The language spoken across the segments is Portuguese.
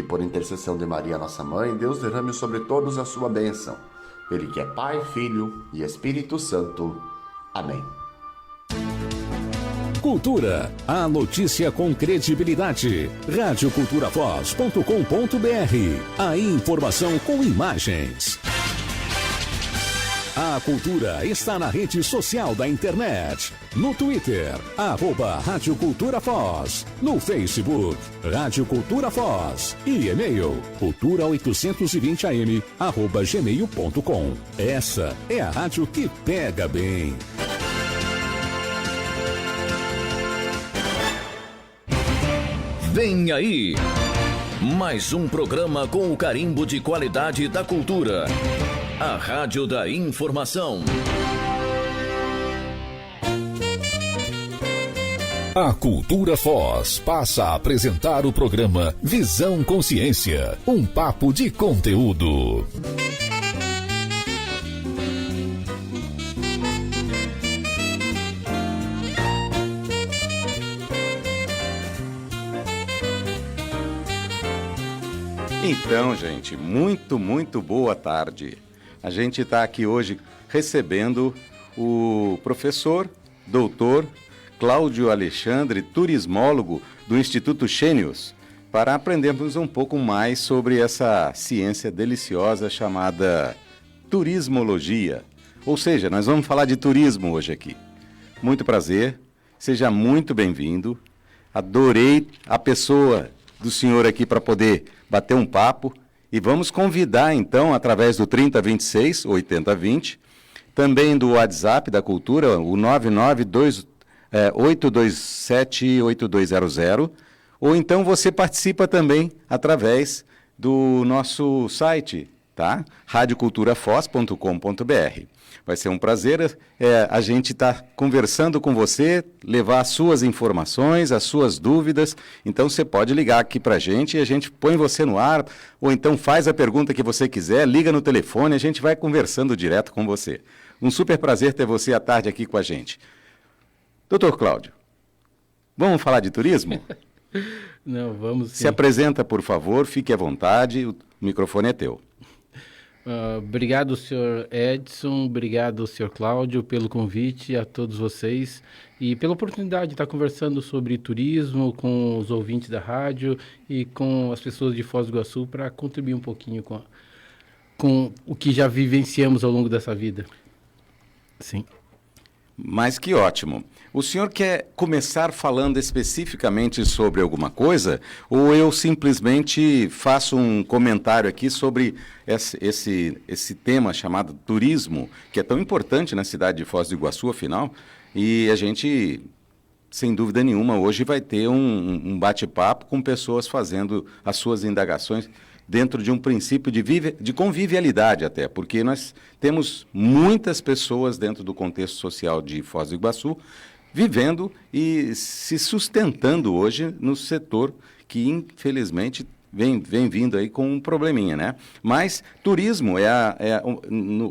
Que por intercessão de Maria, nossa mãe, Deus derrame sobre todos a sua bênção. Ele que é Pai, Filho e Espírito Santo. Amém. Cultura, a notícia com credibilidade. radioculturavoz.com.br, a informação com imagens. A Cultura está na rede social da internet. No Twitter, @Rádio Cultura Foz. No Facebook, Rádio Cultura Foz. E e-mail, cultura820am@gmail.com. Essa é a rádio que pega bem. Vem aí, mais um programa com o carimbo de qualidade da cultura. A Rádio da Informação. A Cultura Foz passa a apresentar o programa Visão Consciência, um papo de conteúdo. Então, gente, muito boa tarde. A gente está aqui hoje recebendo o professor, doutor Cláudio Alexandre, turismólogo do Instituto Xênios, para aprendermos um pouco mais sobre essa ciência deliciosa chamada turismologia. Ou seja, nós vamos falar de turismo hoje aqui. Muito prazer, seja muito bem-vindo. Adorei a pessoa do senhor aqui para poder bater um papo. E vamos convidar, então, através do 3026 8020, também do WhatsApp da Cultura, o 992-827-8200, ou então você participa também através do nosso site, tá? radioculturafoz.com.br. Vai ser um prazer a gente estar conversando com você, levar as suas informações, as suas dúvidas. Então você pode ligar aqui para a gente e a gente põe você no ar, ou então faz a pergunta que você quiser, liga no telefone, a gente vai conversando direto com você. Um super prazer ter você à tarde aqui com a gente. Doutor Cláudio, vamos falar de turismo? Não, vamos sim. Se apresenta, por favor, fique à vontade, o microfone é teu. Obrigado, senhor Edson, obrigado, senhor Cláudio, pelo convite a todos vocês e pela oportunidade de estar conversando sobre turismo com os ouvintes da rádio e com as pessoas de Foz do Iguaçu para contribuir um pouquinho com o que já vivenciamos ao longo dessa vida. Sim. Mas que ótimo. O senhor quer começar falando especificamente sobre alguma coisa ou eu simplesmente faço um comentário aqui sobre esse tema chamado turismo, que é tão importante na cidade de Foz do Iguaçu, afinal, e a gente, sem dúvida nenhuma, hoje vai ter um bate-papo com pessoas fazendo as suas indagações dentro de um princípio de convivialidade até, porque nós temos muitas pessoas dentro do contexto social de Foz do Iguaçu vivendo e se sustentando hoje no setor que, infelizmente, vem vindo aí com um probleminha, né? Mas turismo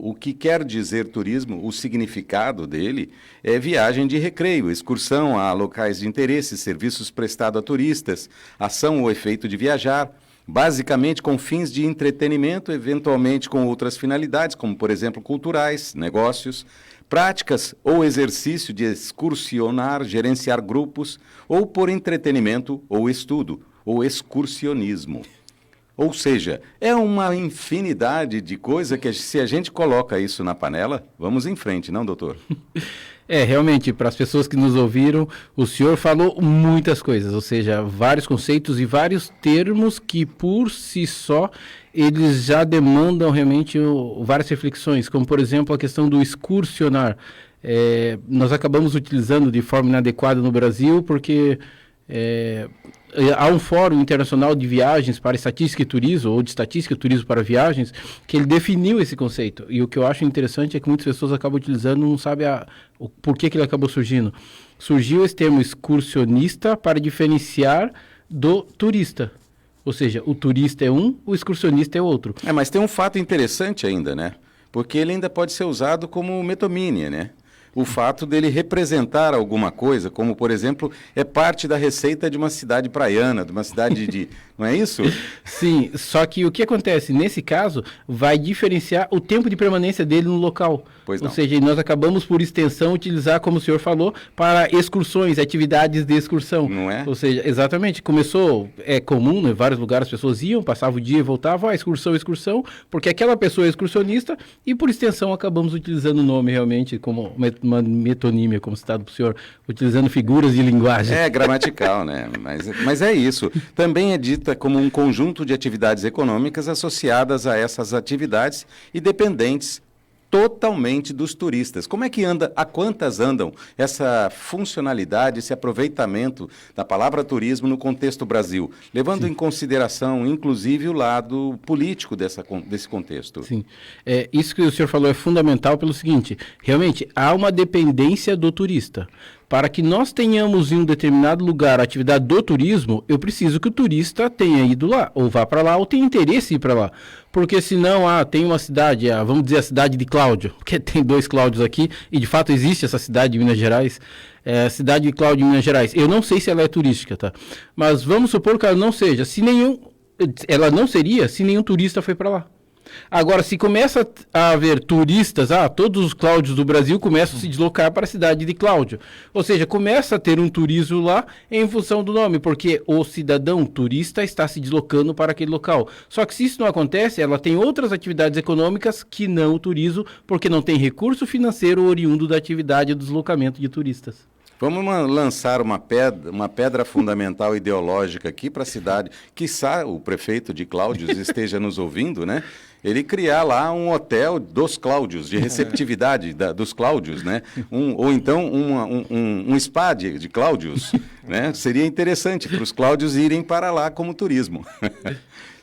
o que quer dizer turismo, o significado dele é viagem de recreio, excursão a locais de interesse, serviços prestados a turistas, ação ou efeito de viajar, basicamente com fins de entretenimento, eventualmente com outras finalidades, como, por exemplo, culturais, negócios, práticas ou exercício de excursionar, gerenciar grupos, ou por entretenimento ou estudo, ou excursionismo. Ou seja, é uma infinidade de coisas que, se a gente coloca isso na panela, vamos em frente, não, doutor? Realmente, para as pessoas que nos ouviram, o senhor falou muitas coisas, ou seja, vários conceitos e vários termos que, por si só, eles já demandam realmente várias reflexões, como, por exemplo, a questão do excursionar. Nós acabamos utilizando de forma inadequada no Brasil, porque há um fórum internacional de viagens para estatística e turismo, ou de estatística e turismo para viagens, que ele definiu esse conceito. E o que eu acho interessante é que muitas pessoas acabam utilizando e não sabem o porquê que ele acabou surgindo. Surgiu esse termo excursionista para diferenciar do turista. Ou seja, o turista é um, o excursionista é outro. Mas tem um fato interessante ainda, né? Porque ele ainda pode ser usado como metonímia, né? O fato dele representar alguma coisa, como, por exemplo, é parte da receita de uma cidade praiana, de uma cidade não é isso? Sim, só que o que acontece nesse caso vai diferenciar o tempo de permanência dele no local. Pois não. Ou seja, nós acabamos por extensão utilizar, como o senhor falou, para excursões, atividades de excursão. Não é? Ou seja, exatamente, começou, é comum, em vários lugares as pessoas iam, passavam o dia e voltavam, excursão, porque aquela pessoa é excursionista e por extensão acabamos utilizando o nome realmente como uma metonímia, como citado por senhor, utilizando figuras de linguagem. É gramatical, né? Mas é isso. Também é dita como um conjunto de atividades econômicas associadas a essas atividades e dependentes totalmente dos turistas. Como é que anda, a quantas andam essa funcionalidade, esse aproveitamento da palavra turismo no contexto Brasil, levando em consideração, inclusive, o lado político desse contexto? Sim, isso que o senhor falou é fundamental pelo seguinte, realmente há uma dependência do turista. Para que nós tenhamos em um determinado lugar a atividade do turismo, eu preciso que o turista tenha ido lá, ou vá para lá, ou tenha interesse em ir para lá. Porque senão, tem uma cidade, vamos dizer a cidade de Cláudio, porque tem 2 Cláudios aqui, e de fato existe essa cidade de Minas Gerais, a cidade de Cláudio, Minas Gerais. Eu não sei se ela é turística, tá? Mas vamos supor que ela não seja, ela não seria se nenhum turista foi para lá. Agora, se começa a haver turistas, todos os Cláudios do Brasil começam a se deslocar para a cidade de Cláudio. Ou seja, começa a ter um turismo lá em função do nome, porque o cidadão turista está se deslocando para aquele local. Só que se isso não acontece, ela tem outras atividades econômicas que não o turismo, porque não tem recurso financeiro oriundo da atividade do deslocamento de turistas. Vamos lançar uma pedra fundamental ideológica aqui para a cidade. Quiçá o prefeito de Cláudios esteja nos ouvindo, né? Ele criar lá um hotel dos Cláudios, de receptividade dos Cláudios, né? Ou então um spa de Cláudios, né? Seria interessante para os Cláudios irem para lá como turismo,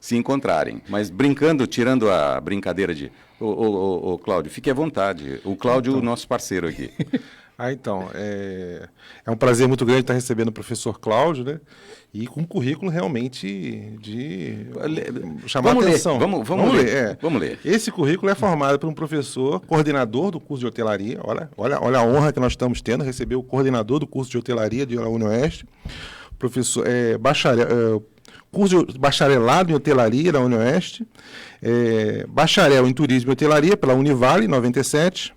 se encontrarem. Mas brincando, tirando a brincadeira de... Ô, Cláudio, fique à vontade. O Cláudio, nosso parceiro aqui. Então, é um prazer muito grande estar recebendo o professor Cláudio, né? E com um currículo realmente de chamar atenção. Vamos ler. Vamos ler. Esse currículo é formado por um professor, coordenador do curso de hotelaria. Olha a honra que nós estamos tendo, receber o coordenador do curso de hotelaria da UniOeste, professor curso de bacharelado em hotelaria da UniOeste, bacharel em turismo e hotelaria pela Univale, 97.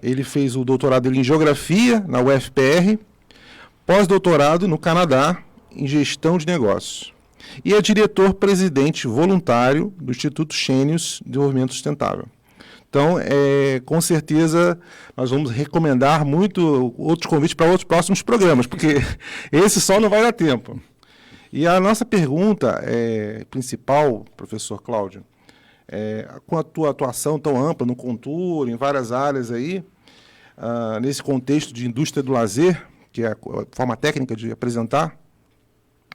Ele fez o doutorado dele em Geografia, na UFPR, pós-doutorado no Canadá, em Gestão de Negócios. E é diretor-presidente voluntário do Instituto Chênios de Desenvolvimento Sustentável. Então, com certeza, nós vamos recomendar muito outros convites para outros próximos programas, porque esse só não vai dar tempo. E a nossa pergunta principal, professor Cláudio, com a tua atuação tão ampla no Contour, em várias áreas aí, nesse contexto de indústria do lazer, que é a forma técnica de apresentar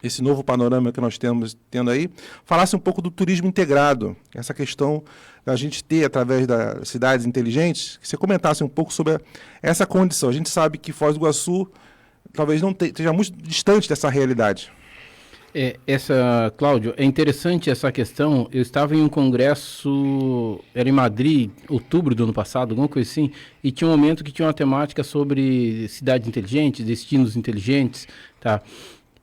esse novo panorama que nós estamos tendo aí, falasse um pouco do turismo integrado, essa questão da gente ter, através das cidades inteligentes, que você comentasse um pouco sobre essa condição. A gente sabe que Foz do Iguaçu talvez não esteja muito distante dessa realidade. Cláudio, é interessante essa questão. Eu estava em um congresso, era em Madrid, outubro do ano passado, alguma coisa assim, e tinha um momento que tinha uma temática sobre cidades inteligentes, destinos inteligentes, tá?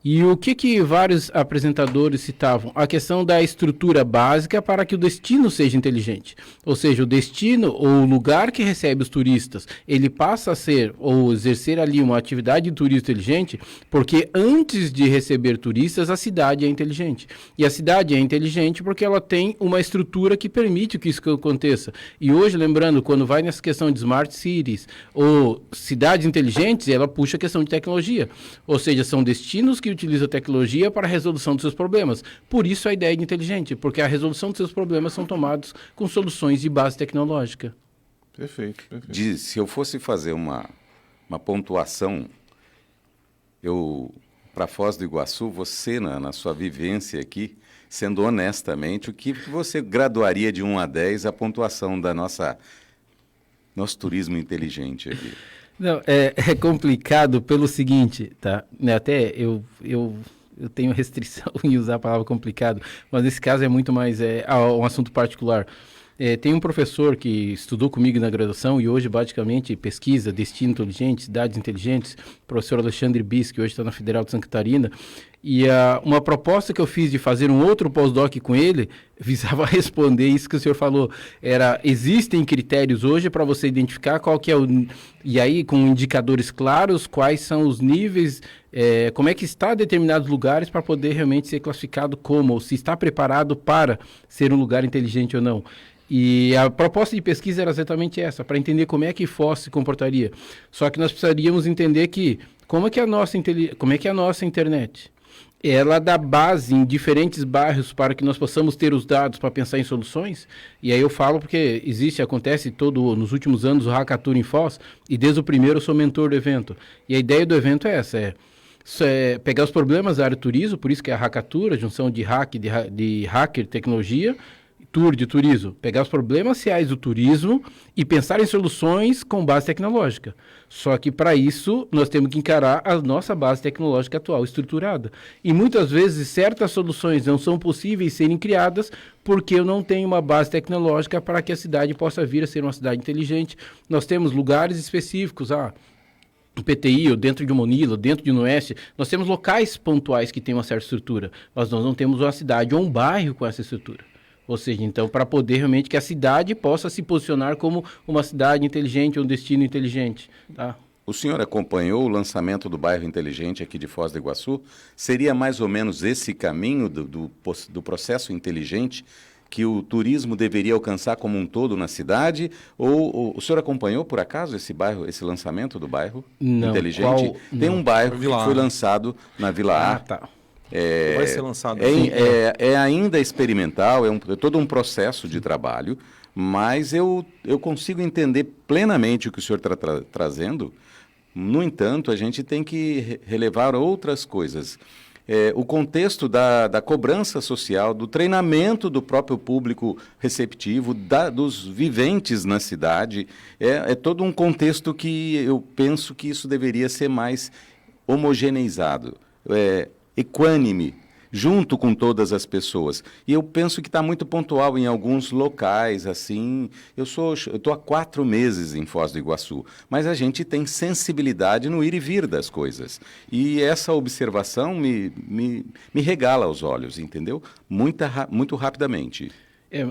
E o que vários apresentadores citavam? A questão da estrutura básica para que o destino seja inteligente. Ou seja, o destino ou o lugar que recebe os turistas, ele passa a ser ou exercer ali uma atividade de turismo inteligente, porque antes de receber turistas, a cidade é inteligente. E a cidade é inteligente porque ela tem uma estrutura que permite que isso aconteça. E hoje, lembrando, quando vai nessa questão de smart cities ou cidades inteligentes, ela puxa a questão de tecnologia. Ou seja, são destinos que utiliza a tecnologia para a resolução dos seus problemas. Por isso a ideia de inteligente, porque a resolução dos seus problemas são tomados com soluções de base tecnológica. Perfeito. Se eu fosse fazer uma pontuação, para Foz do Iguaçu, você, na sua vivência aqui, sendo honestamente, o que você graduaria de 1 a 10 a pontuação da nosso turismo inteligente aqui? Não, é complicado pelo seguinte, tá? Até eu tenho restrição em usar a palavra complicado, mas nesse caso é muito mais um assunto particular. Tem um professor que estudou comigo na graduação e hoje basicamente pesquisa destino inteligente, cidades inteligentes, o professor Alexandre Bis, que hoje está na Federal de Santa Catarina, E uma proposta que eu fiz de fazer um outro pós-doc com ele visava responder isso que o senhor falou. Existem critérios hoje para você identificar qual que é e aí com indicadores claros, quais são os níveis, como é que está determinados lugares para poder realmente ser classificado como, ou se está preparado para ser um lugar inteligente ou não. E a proposta de pesquisa era exatamente essa, para entender como é que Foz se comportaria. Só que nós precisaríamos entender como é que é a nossa internet? Ela dá base em diferentes bairros para que nós possamos ter os dados para pensar em soluções. E aí eu falo porque acontece nos últimos anos o Hackathon em Foz, e desde o primeiro eu sou mentor do evento. E a ideia do evento é essa, pegar os problemas da área do turismo, por isso que é a Hackathon, a junção de hacker, tecnologia, tour de turismo, pegar os problemas reais do turismo e pensar em soluções com base tecnológica. Só que para isso nós temos que encarar a nossa base tecnológica atual, estruturada. E muitas vezes certas soluções não são possíveis serem criadas porque eu não tenho uma base tecnológica para que a cidade possa vir a ser uma cidade inteligente. Nós temos lugares específicos, no PTI, ou dentro de Monilo, dentro de Oeste, nós temos locais pontuais que têm uma certa estrutura, mas nós não temos uma cidade ou um bairro com essa estrutura. Ou seja, então, para poder realmente que a cidade possa se posicionar como uma cidade inteligente, um destino inteligente. Tá? O senhor acompanhou o lançamento do bairro inteligente aqui de Foz do Iguaçu? Seria mais ou menos esse caminho do processo inteligente que o turismo deveria alcançar como um todo na cidade? Ou o senhor acompanhou, por acaso, esse lançamento do bairro inteligente? Tem um bairro que foi lançado na Vila A. Tá. Vai ser lançado. É ainda experimental, é todo um processo de trabalho, mas eu consigo entender plenamente o que o senhor está trazendo. No entanto, a gente tem que relevar outras coisas. O contexto da cobrança social, do treinamento do próprio público receptivo, dos viventes na cidade, é todo um contexto que eu penso que isso deveria ser mais homogeneizado. Equânime, junto com todas as pessoas. E eu penso que está muito pontual em alguns locais, assim. Eu estou há 4 meses em Foz do Iguaçu, mas a gente tem sensibilidade no ir e vir das coisas. E essa observação me regala os olhos, entendeu? Muito rapidamente.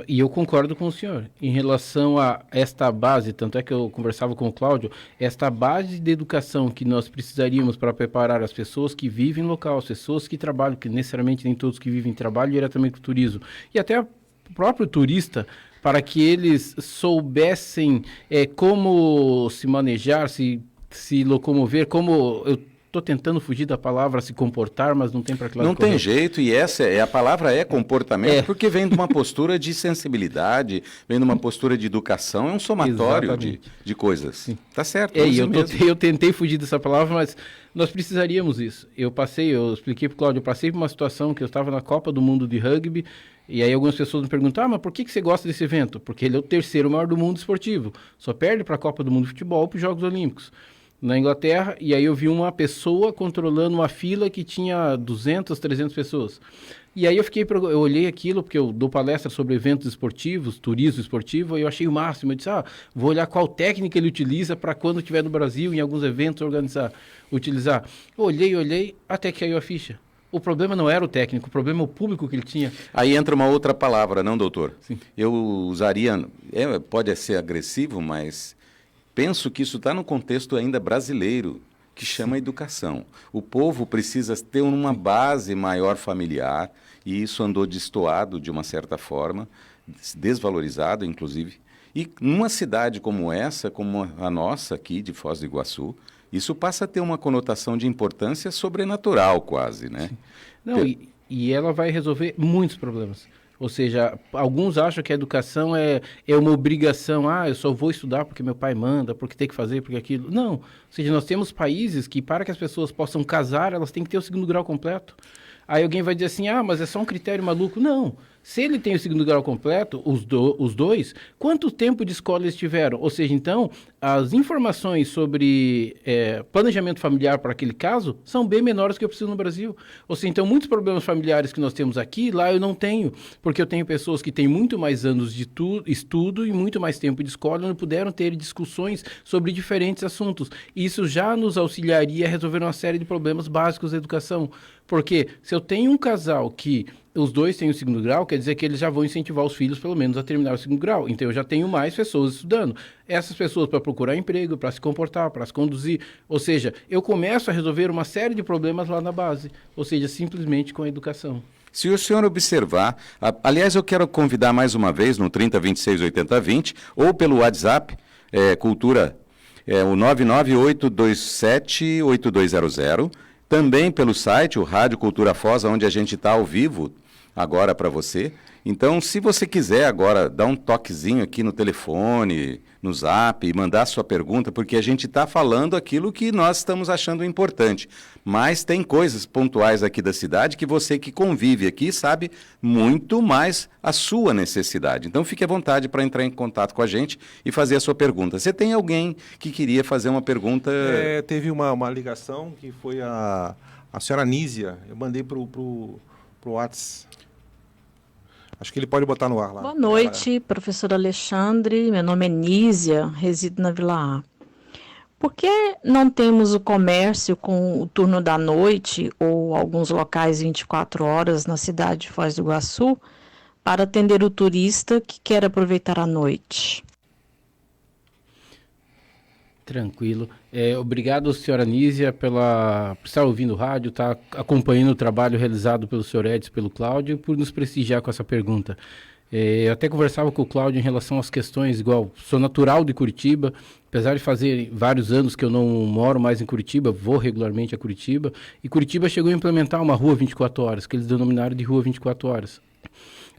E eu concordo com o senhor. Em relação a esta base, tanto é que eu conversava com o Cláudio, esta base de educação que nós precisaríamos para preparar as pessoas que vivem no local, as pessoas que trabalham, que necessariamente nem todos que vivem trabalham diretamente com o turismo, e até o próprio turista, para que eles soubessem como se manejar, se locomover, como estou tentando fugir da palavra se comportar, mas não tem para que lado Não correr. tem jeito, e a palavra é comportamento, porque vem de uma postura de sensibilidade, vem de uma postura de educação, é um somatório de coisas. Sim. Tá certo. Eu tentei fugir dessa palavra, mas nós precisaríamos isso. Eu expliquei para o Cláudio, eu passei por uma situação que eu estava na Copa do Mundo de Rugby, e aí algumas pessoas me perguntaram, mas por que você gosta desse evento? Porque ele é o 3º maior do mundo esportivo, só perde para a Copa do Mundo de Futebol e para os Jogos Olímpicos. Na Inglaterra, e aí eu vi uma pessoa controlando uma fila que tinha 200, 300 pessoas. E aí eu olhei aquilo, porque eu dou palestra sobre eventos esportivos, turismo esportivo, e eu achei o máximo. Eu disse, vou olhar qual técnica ele utiliza para quando estiver no Brasil, em alguns eventos, utilizar. Eu olhei, até que caiu a ficha. O problema não era o técnico, o problema é o público que ele tinha. Aí entra uma outra palavra, não, doutor? Sim. Eu usaria, pode ser agressivo, mas penso que isso está no contexto ainda brasileiro, que chama educação. O povo precisa ter uma base maior familiar, e isso andou destoado de uma certa forma, desvalorizado, inclusive. E numa cidade como essa, como a nossa aqui, de Foz do Iguaçu, isso passa a ter uma conotação de importância sobrenatural quase, né? Não, e ela vai resolver muitos problemas. Ou seja, alguns acham que a educação é uma obrigação. Eu só vou estudar porque meu pai manda, porque tem que fazer, porque aquilo. Não. Ou seja, nós temos países que, para que as pessoas possam casar, elas têm que ter o 2º grau completo. Aí alguém vai dizer assim, mas é só um critério maluco. Não. Se ele tem o 2º grau completo, os dois, quanto tempo de escola eles tiveram? Ou seja, então, as informações sobre planejamento familiar para aquele caso são bem menores que eu preciso no Brasil. Ou seja, então, muitos problemas familiares que nós temos aqui, lá eu não tenho, porque eu tenho pessoas que têm muito mais anos de estudo e muito mais tempo de escola, onde puderam ter discussões sobre diferentes assuntos. Isso já nos auxiliaria a resolver uma série de problemas básicos da educação. Porque se eu tenho um casal que os dois têm o segundo grau, quer dizer que eles já vão incentivar os filhos, pelo menos, a terminar o segundo grau. Então, eu já tenho mais pessoas estudando. Essas pessoas para procurar emprego, para se comportar, para se conduzir. Ou seja, eu começo a resolver uma série de problemas lá na base. Ou seja, simplesmente com a educação. Se o senhor observar, aliás, eu quero convidar mais uma vez no 3026-8020 ou pelo WhatsApp, Cultura, o 998278200, também pelo site, o Rádio Cultura Foz, onde a gente está ao vivo agora para você. Então, se você quiser agora dar um toquezinho aqui no telefone, no zap, e mandar sua pergunta, porque a gente está falando aquilo que nós estamos achando importante. Mas tem coisas pontuais aqui da cidade que você que convive aqui sabe muito mais a sua necessidade. Então, fique à vontade para entrar em contato com a gente e fazer a sua pergunta. Você tem alguém que queria fazer uma pergunta? Teve uma ligação que foi a senhora Nízia. Eu mandei para o WhatsApp. Acho que ele pode botar no ar lá. Boa noite, professor Alexandre. Meu nome é Nízia, resido na Vila A. Por que não temos o comércio com o turno da noite ou alguns locais 24 horas na cidade de Foz do Iguaçu para atender o turista que quer aproveitar a noite? Tranquilo. Obrigado, senhora Nízia, por estar ouvindo o rádio, estar acompanhando o trabalho realizado pelo senhor Edson, pelo Cláudio, e por nos prestigiar com essa pergunta. Eu até conversava com o Cláudio em relação às questões, igual, sou natural de Curitiba, apesar de fazer vários anos que eu não moro mais em Curitiba, vou regularmente a Curitiba, e Curitiba chegou a implementar uma rua 24 horas, que eles denominaram de rua 24 horas.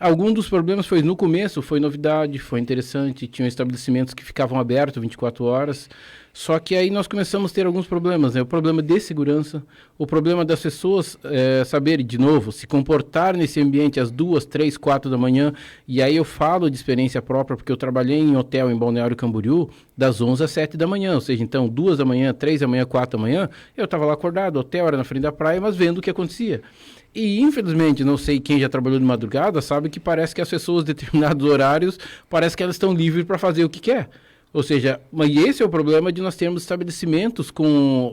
Algum dos problemas foi no começo, foi novidade, foi interessante, tinham estabelecimentos que ficavam abertos 24 horas, só que aí nós começamos a ter alguns problemas, né? O problema de segurança, o problema das pessoas saberem, de novo, se comportar nesse ambiente às 2, 3, 4 da manhã, e aí eu falo de experiência própria, porque eu trabalhei em hotel em Balneário Camboriú, das 11 às 7 da manhã, ou seja, então 2 da manhã, 3 da manhã, 4 da manhã, eu estava lá acordado, o hotel era na frente da praia, mas vendo o que acontecia. E, infelizmente, não sei quem já trabalhou de madrugada, sabe que parece que as pessoas, em determinados horários, parece que elas estão livres para fazer o que quer. Ou seja, e esse é o problema de nós termos estabelecimentos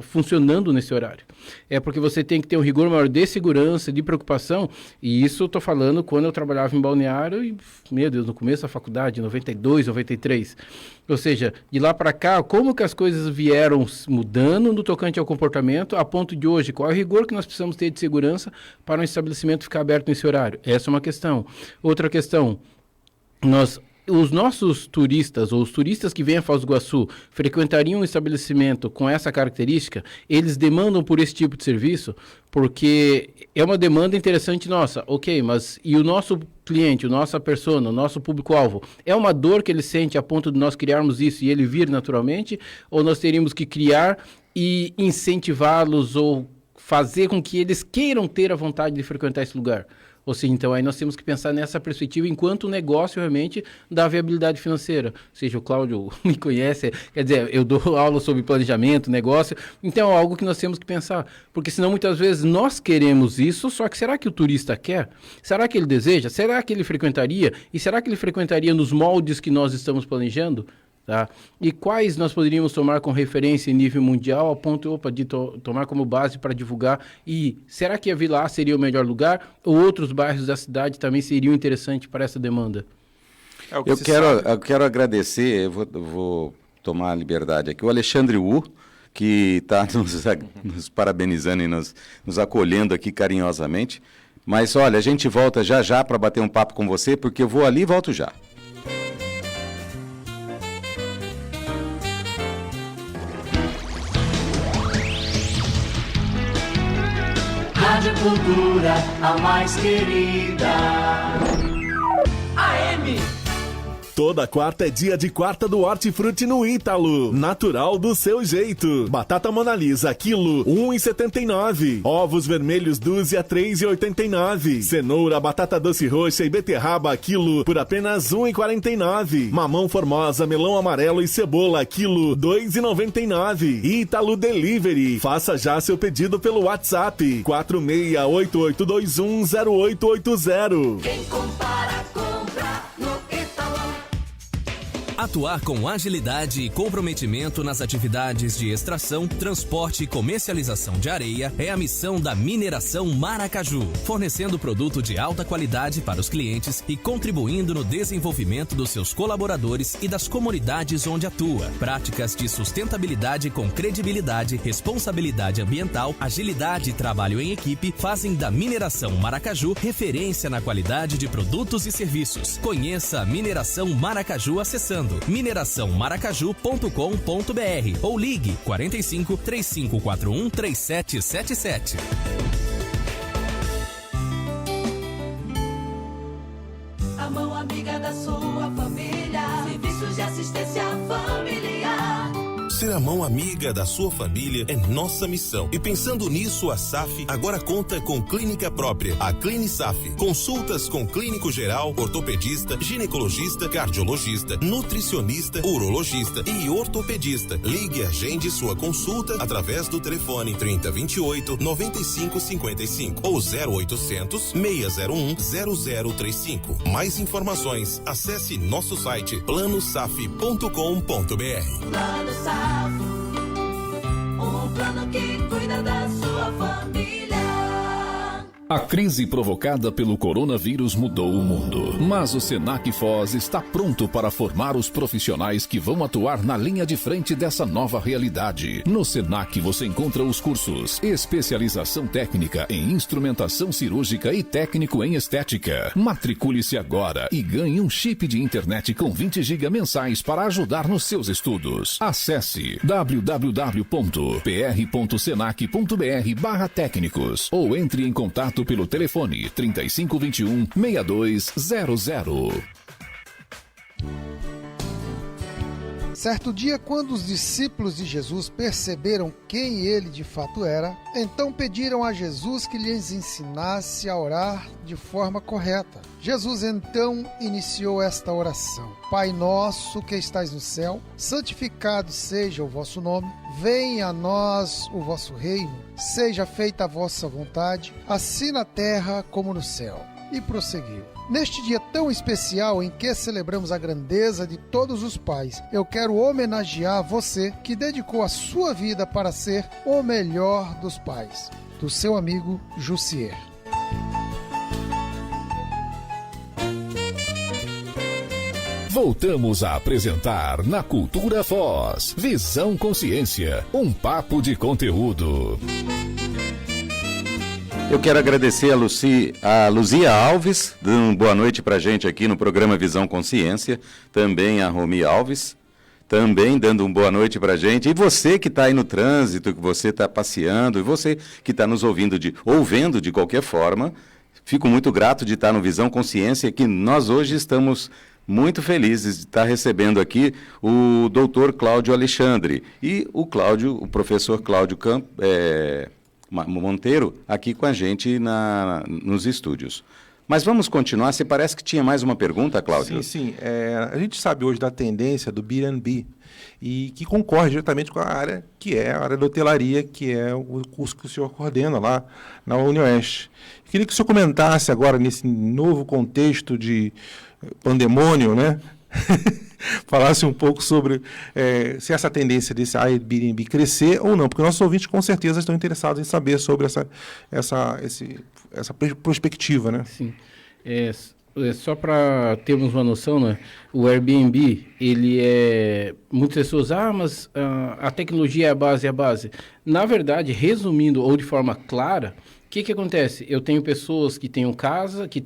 funcionando nesse horário. É porque você tem que ter um rigor maior de segurança, de preocupação, e isso eu estou falando quando eu trabalhava em Balneário, e, meu Deus, no começo da faculdade, 92, 93. Ou seja, de lá para cá, como que as coisas vieram mudando no tocante ao comportamento, a ponto de hoje, qual é o rigor que nós precisamos ter de segurança para um estabelecimento ficar aberto nesse horário? Essa é uma questão. Outra questão, os nossos turistas, ou os turistas que vêm a Foz do Iguaçu, frequentariam um estabelecimento com essa característica, eles demandam por esse tipo de serviço, porque é uma demanda interessante nossa. Ok, mas e o nosso cliente, a nossa persona, o nosso público-alvo, é uma dor que ele sente a ponto de nós criarmos isso e ele vir naturalmente, ou nós teríamos que criar e incentivá-los ou fazer com que eles queiram ter a vontade de frequentar esse lugar? Ou seja, então aí nós temos que pensar nessa perspectiva enquanto o negócio realmente dá viabilidade financeira. Ou seja, o Cláudio me conhece, quer dizer, eu dou aula sobre planejamento, negócio, então é algo que nós temos que pensar. Porque senão muitas vezes nós queremos isso, só que será que o turista quer? Será que ele deseja? Será que ele frequentaria? E será que ele frequentaria nos moldes que nós estamos planejando? Tá? E quais nós poderíamos tomar como referência em nível mundial, a ponto de tomar como base para divulgar? E será que a Vila A seria o melhor lugar? Ou outros bairros da cidade também seriam interessantes para essa demanda? Eu quero agradecer, eu vou tomar a liberdade aqui, o Alexandre Wu, que está nos parabenizando e nos acolhendo aqui carinhosamente. Mas olha, a gente volta já para bater um papo com você, porque eu vou ali e volto já. Rádio Cultura, a mais querida. AM. Toda quarta é dia de quarta do Hortifruti no Ítalo. Natural do seu jeito. Batata Mona Lisa, quilo, 1,79. Ovos vermelhos, dúzia, 3,89. Cenoura, batata doce roxa e beterraba, quilo, por apenas 1,49. Mamão formosa, melão amarelo e cebola, quilo, 2,99. Ítalo Delivery. Faça já seu pedido pelo WhatsApp, 4688210880. Quem compara, compra no Ítalo. Atuar com agilidade e comprometimento nas atividades de extração, transporte e comercialização de areia é a missão da Mineração Maracaju, fornecendo produto de alta qualidade para os clientes e contribuindo no desenvolvimento dos seus colaboradores e das comunidades onde atua. Práticas de sustentabilidade com credibilidade, responsabilidade ambiental, agilidade e trabalho em equipe fazem da Mineração Maracaju referência na qualidade de produtos e serviços. Conheça a Mineração Maracaju acessando mineraçãomaracaju.com.br ou ligue 45 3541 3777. A mão amiga da sua família. Serviços de assistência familiar. Ser a mão amiga da sua família é nossa missão. E pensando nisso, a SAF agora conta com clínica própria, a CliniSAF. Consultas com clínico geral, ortopedista, ginecologista, cardiologista, nutricionista, urologista e ortopedista. Ligue e agende sua consulta através do telefone 3028-9555 ou 0800-601-0035. Mais informações, acesse nosso site planosaf.com.br. Plano SAF, um plano que cuida da sua família. A crise provocada pelo coronavírus mudou o mundo, mas o Senac Foz está pronto para formar os profissionais que vão atuar na linha de frente dessa nova realidade. No Senac você encontra os cursos Especialização Técnica em Instrumentação Cirúrgica e Técnico em Estética. Matricule-se agora e ganhe um chip de internet com 20 GB mensais para ajudar nos seus estudos. Acesse www.pr.senac.br/técnicos ou entre em contato pelo telefone 3521-6200. Certo dia, quando os discípulos de Jesus perceberam quem ele de fato era, então pediram a Jesus que lhes ensinasse a orar de forma correta. Jesus então iniciou esta oração: Pai nosso que estais no céu, santificado seja o vosso nome, venha a nós o vosso reino, seja feita a vossa vontade, assim na terra como no céu. E prosseguiu: neste dia tão especial em que celebramos a grandeza de todos os pais, eu quero homenagear você que dedicou a sua vida para ser o melhor dos pais. Do seu amigo Jussier. Voltamos a apresentar na Cultura Foz, Visão Consciência, um papo de conteúdo. Eu quero agradecer a Luzia Alves, dando boa noite pra gente aqui no programa Visão Consciência, também a Romi Alves, também dando uma boa noite pra gente, e você que está aí no trânsito, que você está passeando, e você que está nos ouvindo ou vendo de qualquer forma, fico muito grato de estar no Visão Consciência, que nós hoje estamos muito felizes de estar recebendo aqui o doutor Cláudio Alexandre e o professor Cláudio Monteiro aqui com a gente nos estúdios. Mas vamos continuar. Você parece que tinha mais uma pergunta, Cláudio? Sim. A gente sabe hoje da tendência do B&B e que concorre diretamente com a área que é a área da hotelaria, que é o curso que o senhor coordena lá na UniOeste. Queria que o senhor comentasse agora, nesse novo contexto de pandemônio, né? Falasse um pouco sobre se essa tendência desse Airbnb crescer ou não, porque nossos ouvintes com certeza estão interessados em saber sobre essa perspectiva, né? Sim. Só para termos uma noção, né? O Airbnb, ele é... Muitas pessoas, mas a tecnologia é a base. Na verdade, resumindo ou de forma clara, o que acontece? Eu tenho pessoas que têm casas, que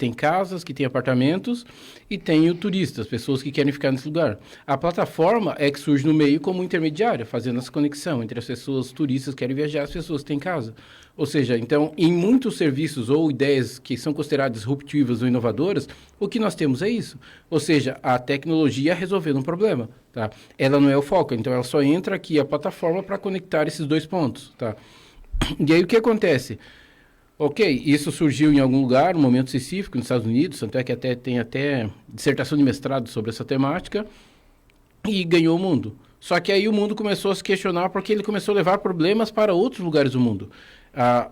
têm apartamentos e tenho turistas, pessoas que querem ficar nesse lugar. A plataforma é que surge no meio como intermediária, fazendo essa conexão entre as pessoas turistas que querem viajar e as pessoas que têm casa. Ou seja, então, em muitos serviços ou ideias que são consideradas disruptivas ou inovadoras, o que nós temos é isso. Ou seja, a tecnologia resolvendo um problema. Tá? Ela não é o foco, então ela só entra aqui a plataforma para conectar esses dois pontos. Tá? E aí o que acontece? Ok, isso surgiu em algum lugar, um momento específico, nos Estados Unidos, tanto é que tem até dissertação de mestrado sobre essa temática, e ganhou o mundo. Só que aí o mundo começou a se questionar porque ele começou a levar problemas para outros lugares do mundo.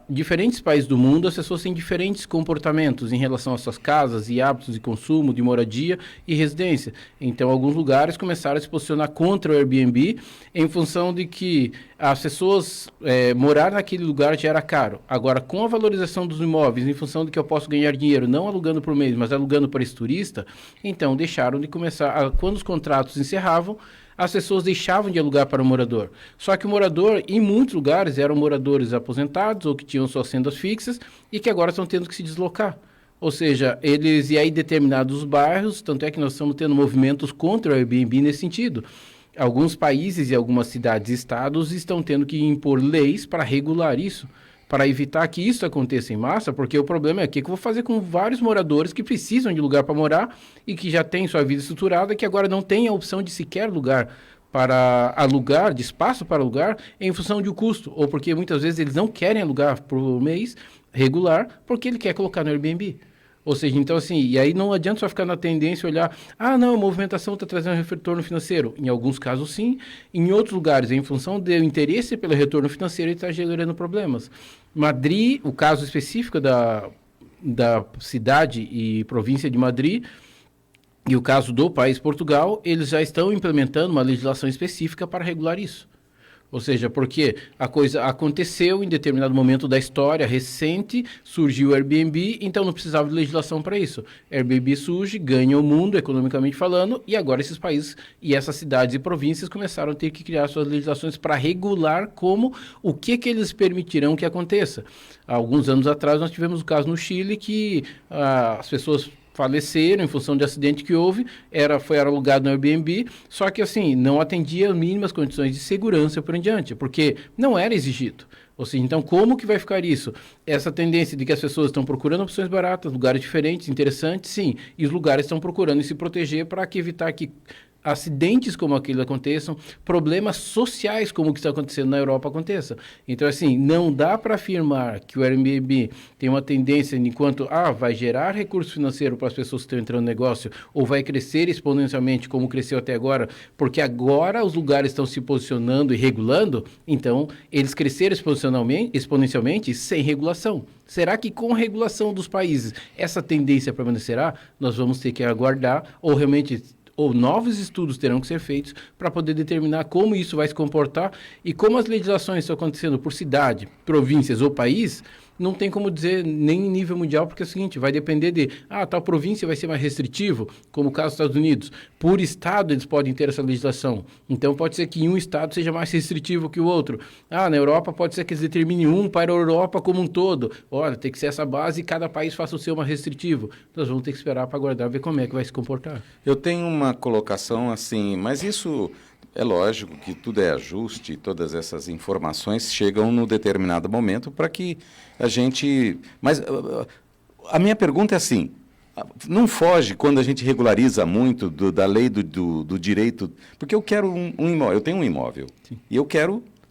Diferentes países do mundo, as pessoas têm diferentes comportamentos em relação às suas casas e hábitos de consumo, de moradia e residência. Então, alguns lugares começaram a se posicionar contra o Airbnb em função de que as pessoas morar naquele lugar já era caro. Agora, com a valorização dos imóveis, em função de que eu posso ganhar dinheiro não alugando por mês, mas alugando para esse turista, então deixaram de começar, quando os contratos encerravam, as pessoas deixavam de alugar para o morador. Só que o morador, em muitos lugares, eram moradores aposentados ou que tinham suas rendas fixas e que agora estão tendo que se deslocar. Ou seja, e aí determinados bairros, tanto é que nós estamos tendo movimentos contra o Airbnb nesse sentido. Alguns países e algumas cidades e estados estão tendo que impor leis para regular isso, para evitar que isso aconteça em massa, porque o problema é que eu vou fazer com vários moradores que precisam de lugar para morar e que já têm sua vida estruturada, que agora não tem a opção de sequer lugar para alugar, de espaço para alugar, em função de um custo, ou porque muitas vezes eles não querem alugar por mês regular, porque ele quer colocar no Airbnb. Ou seja, então assim, e aí não adianta só ficar na tendência e olhar, não, a movimentação está trazendo retorno financeiro. Em alguns casos sim, em outros lugares, em função do interesse pelo retorno financeiro, ele está gerando problemas. Madrid, o caso específico da cidade e província de Madrid, e o caso do país Portugal, eles já estão implementando uma legislação específica para regular isso. Ou seja, porque a coisa aconteceu em determinado momento da história recente, surgiu o Airbnb, então não precisava de legislação para isso. Airbnb surge, ganha o mundo, economicamente falando, e agora esses países e essas cidades e províncias começaram a ter que criar suas legislações para regular o que eles permitirão que aconteça. Há alguns anos atrás nós tivemos o caso no Chile que as pessoas faleceram em função de acidente que houve, foi alugado no Airbnb, só que assim, não atendia as mínimas condições de segurança por em diante, porque não era exigido. Ou seja, então como que vai ficar isso? Essa tendência de que as pessoas estão procurando opções baratas, lugares diferentes, interessantes, sim, e os lugares estão procurando se proteger para evitar que acidentes como aquele aconteçam, problemas sociais como o que está acontecendo na Europa aconteçam. Então, assim, não dá para afirmar que o Airbnb tem uma tendência enquanto, vai gerar recurso financeiro para as pessoas que estão entrando no negócio ou vai crescer exponencialmente como cresceu até agora, porque agora os lugares estão se posicionando e regulando, então eles cresceram exponencialmente sem regulação. Será que com regulação dos países essa tendência permanecerá? Nós vamos ter que aguardar ou novos estudos terão que ser feitos para poder determinar como isso vai se comportar e como as legislações estão acontecendo por cidade, províncias ou país, não tem como dizer nem em nível mundial, porque é o seguinte, vai depender de, tal província vai ser mais restritivo, como o caso dos Estados Unidos. Por estado eles podem ter essa legislação. Então pode ser que em um estado seja mais restritivo que o outro. Na Europa pode ser que eles determinem para a Europa como um todo. Olha, tem que ser essa base e cada país faça o seu mais restritivo. Nós vamos ter que esperar para aguardar, ver como é que vai se comportar. Eu tenho uma colocação assim, mas isso... É lógico que tudo é ajuste, todas essas informações chegam num determinado momento para que a gente... Mas a minha pergunta é assim, não foge quando a gente regulariza muito da lei do direito, porque eu quero um imóvel, eu tenho um imóvel, sim, e eu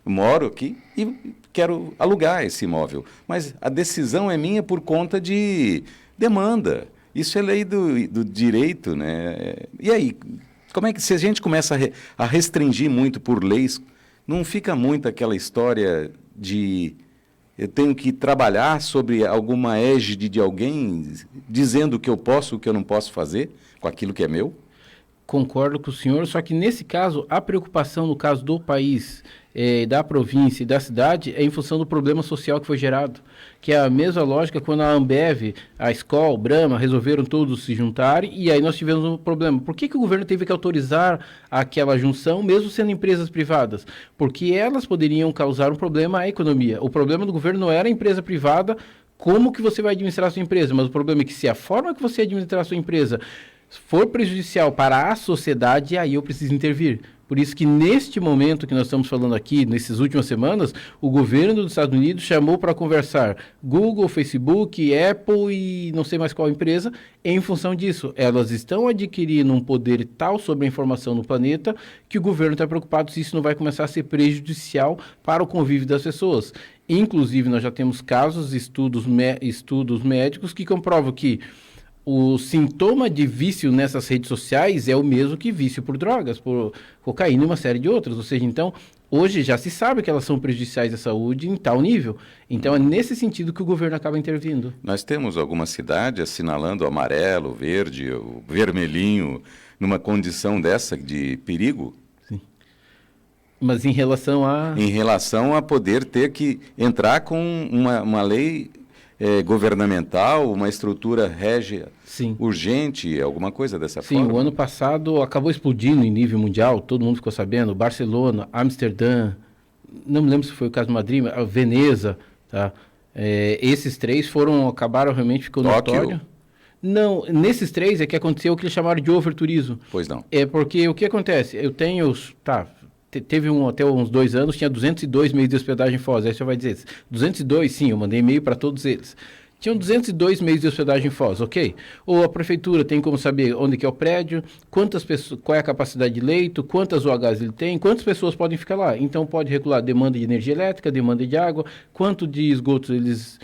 moro aqui e quero alugar esse imóvel, mas a decisão é minha por conta de demanda, isso é lei do direito, né? E aí... Como é que, se a gente começa a restringir muito por leis, não fica muito aquela história de eu tenho que trabalhar sobre alguma égide de alguém dizendo o que eu posso, o que eu não posso fazer com aquilo que é meu? Concordo com o senhor, só que nesse caso, a preocupação no caso do país, da província e da cidade é em função do problema social que foi gerado, que é a mesma lógica quando a Ambev, a Skol, Brahma resolveram todos se juntarem e aí nós tivemos um problema. Por que o governo teve que autorizar aquela junção, mesmo sendo empresas privadas? Porque elas poderiam causar um problema à economia. O problema do governo não era a empresa privada, como que você vai administrar a sua empresa, mas o problema é que se a forma que você administrar a sua empresa for prejudicial para a sociedade, aí eu preciso intervir. Por isso que neste momento que nós estamos falando aqui, nessas últimas semanas, o governo dos Estados Unidos chamou para conversar Google, Facebook, Apple e não sei mais qual empresa, em função disso. Elas estão adquirindo um poder tal sobre a informação no planeta que o governo está preocupado se isso não vai começar a ser prejudicial para o convívio das pessoas. Inclusive, nós já temos casos, estudos médicos que comprovam que o sintoma de vício nessas redes sociais é o mesmo que vício por drogas, por cocaína e uma série de outras. Ou seja, então, Hoje já se sabe que elas são prejudiciais à saúde em tal nível. Então é nesse sentido que o governo acaba intervindo. Nós temos alguma cidade assinalando o amarelo, o verde, o vermelhinho, numa condição dessa de perigo? Sim. Mas em relação a... Em relação a poder ter que entrar com uma lei governamental, uma estrutura régia urgente, alguma coisa dessa forma? Sim, o ano passado acabou explodindo em nível mundial, todo mundo ficou sabendo, Barcelona, Amsterdã, não me lembro se foi o caso de Madrid, mas Veneza, tá? Esses três acabaram realmente ficando notório. Não, nesses três é que aconteceu o que eles chamaram de overturismo. Pois não. É porque o que acontece? Eu tenho, teve até uns 2 anos, tinha 202 meios de hospedagem em Foz. Aí você vai dizer, 202, sim, eu mandei e-mail para todos eles. Tinham 202 meios de hospedagem em Foz, ok? Ou a prefeitura tem como saber onde que é o prédio, quantas pessoas, qual é a capacidade de leito, quantas OHs ele tem, quantas pessoas podem ficar lá. Então pode regular demanda de energia elétrica, demanda de água, quanto de esgotos eles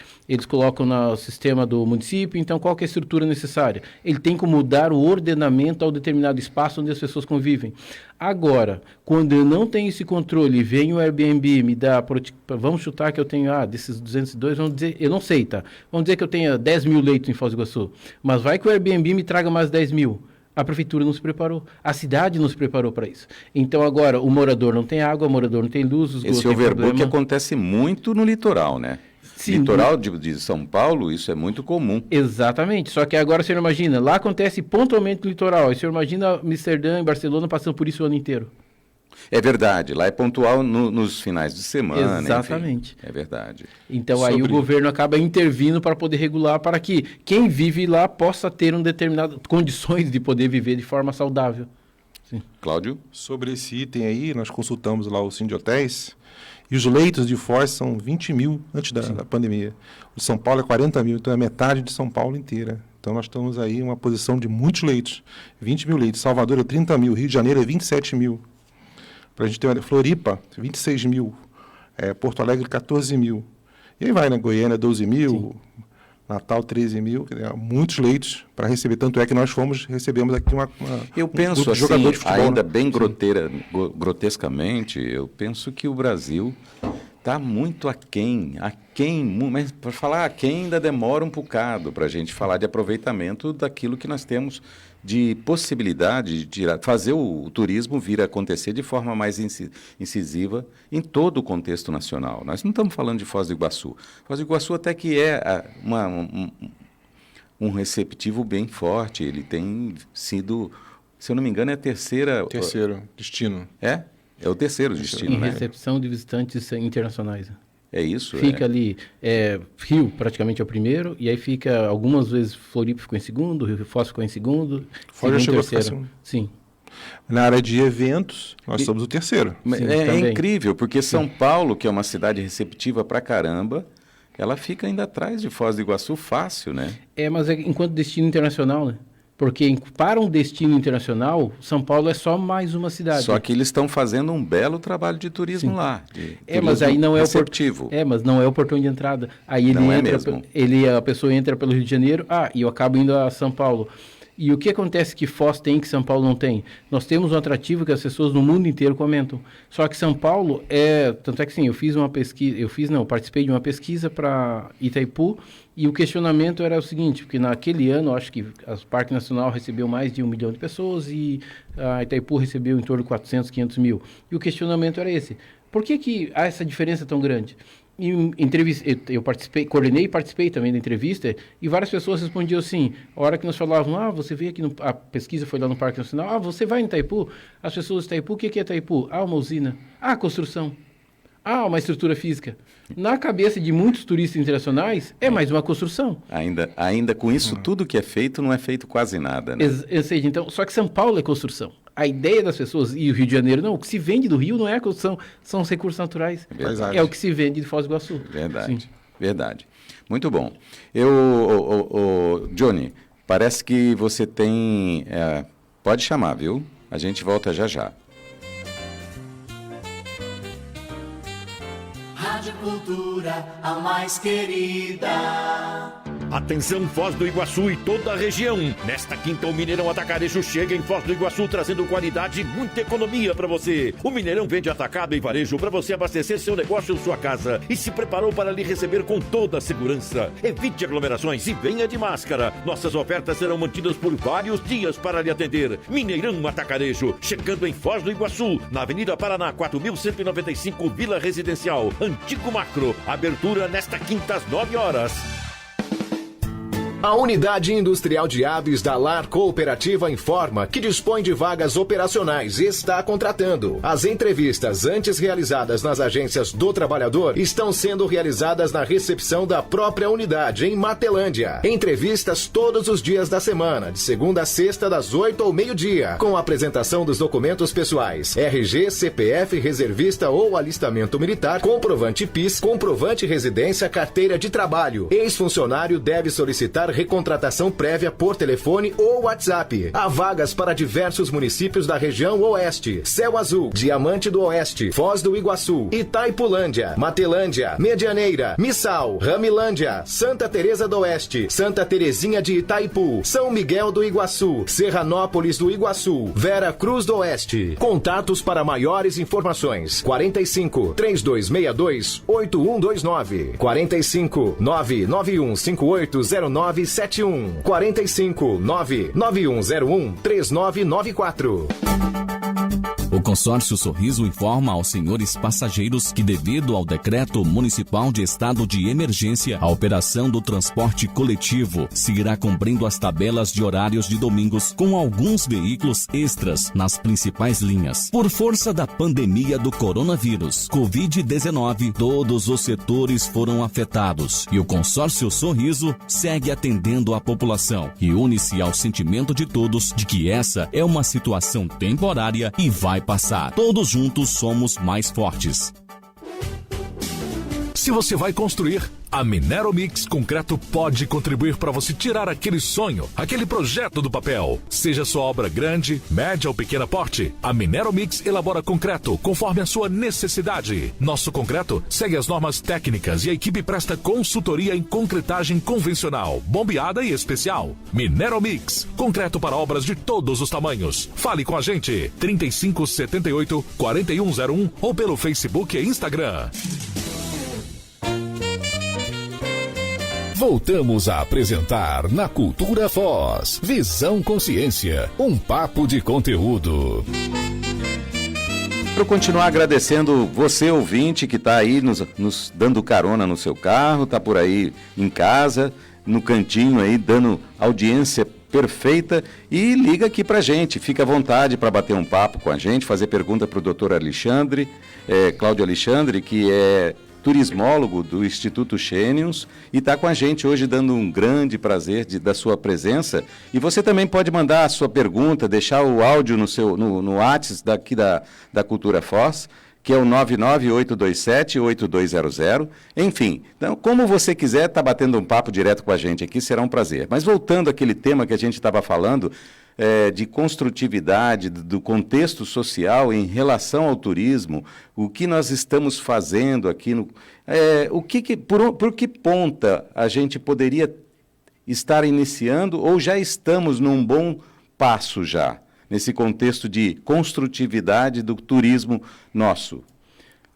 colocam no sistema do município, então qual que é a estrutura necessária. Ele tem como dar o ordenamento ao determinado espaço onde as pessoas convivem. Agora, quando eu não tenho esse controle, vem o Airbnb, me dá, vamos chutar que eu tenho, desses 202, vamos dizer, eu não sei, tá? Vamos dizer que eu tenha 10 mil leitos em Foz do Iguaçu, mas vai que o Airbnb me traga mais 10 mil. A prefeitura não se preparou, a cidade não se preparou para isso. Então agora, o morador não tem água, o morador não tem luz, os esse overbook acontece muito no litoral, né? Sim, litoral de São Paulo, isso é muito comum. Exatamente, só que agora o senhor imagina, lá acontece pontualmente no litoral, o senhor imagina Amsterdã e Barcelona passando por isso o ano inteiro. É verdade, lá é pontual nos finais de semana. Exatamente. Enfim, é verdade. Então aí o governo acaba intervindo para poder regular, para que quem vive lá possa ter determinadas condições de poder viver de forma saudável. Sim. Cláudio? Sobre esse item aí, nós consultamos lá o Sindhotéis, e os leitos de Foz são 20 mil antes da pandemia. O de São Paulo é 40 mil, então é metade de São Paulo inteira. Então nós estamos aí em uma posição de muitos leitos. 20 mil leitos. Salvador é 30 mil, Rio de Janeiro é 27 mil. Para a gente ter uma Floripa, 26 mil. Porto Alegre, 14 mil. E aí vai, né? Goiânia, 12 mil. Sim. Natal, 13 mil. Muitos leitos para receber. Tanto é que nós recebemos aqui eu penso grupo de assim, jogador de futebol, ainda né? bem grotescamente, eu penso que o Brasil está muito aquém, mas para falar aquém ainda demora um bocado para a gente falar de aproveitamento daquilo que nós temos de possibilidade de fazer o turismo vir a acontecer de forma mais incisiva em todo o contexto nacional. Nós não estamos falando de Foz do Iguaçu. Foz do Iguaçu até que é um receptivo bem forte, ele tem sido, se eu não me engano, é a terceiro destino. É o terceiro destino, em né? recepção de visitantes internacionais. É isso? Fica ali, Rio praticamente é o primeiro, e aí fica, algumas vezes Floripa ficou em segundo, Rio Foz ficou em segundo, Foz já chegou terceiro. A ficar segundo. Sim. Na área de eventos, nós somos o terceiro. Sim, é incrível, porque São Paulo, que é uma cidade receptiva pra caramba, ela fica ainda atrás de Foz do Iguaçu fácil, né? Mas enquanto destino internacional, né? Porque para um destino internacional, São Paulo é só mais uma cidade. Só que eles estão fazendo um belo trabalho de turismo lá. Mas aí não é receptivo. Mas não é o portão de entrada. Aí ele não entra, é mesmo. A pessoa entra pelo Rio de Janeiro, e eu acabo indo a São Paulo. E o que acontece que Foz tem que São Paulo não tem? Nós temos um atrativo que as pessoas no mundo inteiro comentam. Só que São Paulo tanto é que sim, eu participei de uma pesquisa para Itaipu, e o questionamento era o seguinte, porque naquele ano, acho que o Parque Nacional recebeu mais de 1 milhão de pessoas e a Itaipu recebeu em torno de 400, 500 mil. E o questionamento era esse: por que há essa diferença tão grande? Eu coordenei e participei também da entrevista, e várias pessoas respondiam assim, a hora que nós falávamos, você veio aqui, a pesquisa foi lá no Parque Nacional, você vai em Itaipu? As pessoas de Itaipu, o que é Itaipu? Uma usina. Construção. Uma estrutura física. Na cabeça de muitos turistas internacionais, é mais uma construção. Ainda com isso, tudo que é feito, não é feito quase nada, né? Então, só que São Paulo é construção. A ideia das pessoas, e o Rio de Janeiro, não, o que se vende do Rio não é a construção, são os recursos naturais. É o que se vende de Foz do Iguaçu. Verdade. Muito bom. Johnny, parece que você tem... pode chamar, viu? A gente volta já já. Rádio Cultura, a mais querida. Atenção, Foz do Iguaçu e toda a região. Nesta quinta, o Mineirão Atacarejo chega em Foz do Iguaçu, trazendo qualidade e muita economia para você. O Mineirão vende atacado e varejo para você abastecer seu negócio ou sua casa e se preparou para lhe receber com toda a segurança. Evite aglomerações e venha de máscara. Nossas ofertas serão mantidas por vários dias para lhe atender. Mineirão Atacarejo, chegando em Foz do Iguaçu, na Avenida Paraná, 4195, Vila Residencial, Antigo Macro. Abertura nesta quinta às 9 horas. A Unidade Industrial de Aves da Lar Cooperativa informa que dispõe de vagas operacionais e está contratando. As entrevistas antes realizadas nas agências do trabalhador estão sendo realizadas na recepção da própria unidade em Matelândia. Entrevistas todos os dias da semana, de segunda a sexta, das 8 ao meio-dia, com a apresentação dos documentos pessoais, RG, CPF, reservista ou alistamento militar, comprovante PIS, comprovante residência, carteira de trabalho. Ex-funcionário deve solicitar recontratação prévia por telefone ou WhatsApp. Há vagas para diversos municípios da região Oeste: Céu Azul, Diamante do Oeste, Foz do Iguaçu, Itaipulândia, Matelândia, Medianeira, Missal, Ramilândia, Santa Teresa do Oeste, Santa Terezinha de Itaipu, São Miguel do Iguaçu, Serranópolis do Iguaçu, Vera Cruz do Oeste. Contatos para maiores informações: 45 3262 8129, 45 991580971, 45 99101 3994. O consórcio Sorriso informa aos senhores passageiros que, devido ao decreto municipal de estado de emergência, a operação do transporte coletivo seguirá cumprindo as tabelas de horários de domingos com alguns veículos extras nas principais linhas. Por força da pandemia do coronavírus, Covid-19, todos os setores foram afetados e o consórcio Sorriso segue atendendo a população e une-se ao sentimento de todos de que essa é uma situação temporária e vai passar. Todos juntos somos mais fortes. Se você vai construir, a Minero Mix Concreto pode contribuir para você tirar aquele sonho, aquele projeto do papel. Seja sua obra grande, média ou pequena porte, a Minero Mix elabora concreto conforme a sua necessidade. Nosso concreto segue as normas técnicas e a equipe presta consultoria em concretagem convencional, bombeada e especial. Minero Mix, concreto para obras de todos os tamanhos. Fale com a gente, 3578 4101 ou pelo Facebook e Instagram. Voltamos a apresentar na Cultura Foz, Visão Consciência, um papo de conteúdo. Quero continuar agradecendo você, ouvinte, que está aí nos dando carona no seu carro, está por aí em casa, no cantinho aí, dando audiência perfeita, e liga aqui pra gente, fica à vontade para bater um papo com a gente, fazer pergunta para o doutor Alexandre, Cláudio Alexandre, que é turismólogo do Instituto Xênios, e está com a gente hoje dando um grande prazer da sua presença. E você também pode mandar a sua pergunta, deixar o áudio no WhatsApp daqui da Cultura Foz, que é o 99827-8200. Enfim, então, como você quiser, tá batendo um papo direto com a gente aqui, será um prazer. Mas voltando àquele tema que a gente estava falando, de construtividade, do contexto social em relação ao turismo, o que nós estamos fazendo aqui, por que ponta a gente poderia estar iniciando ou já estamos num bom passo já, nesse contexto de construtividade do turismo nosso?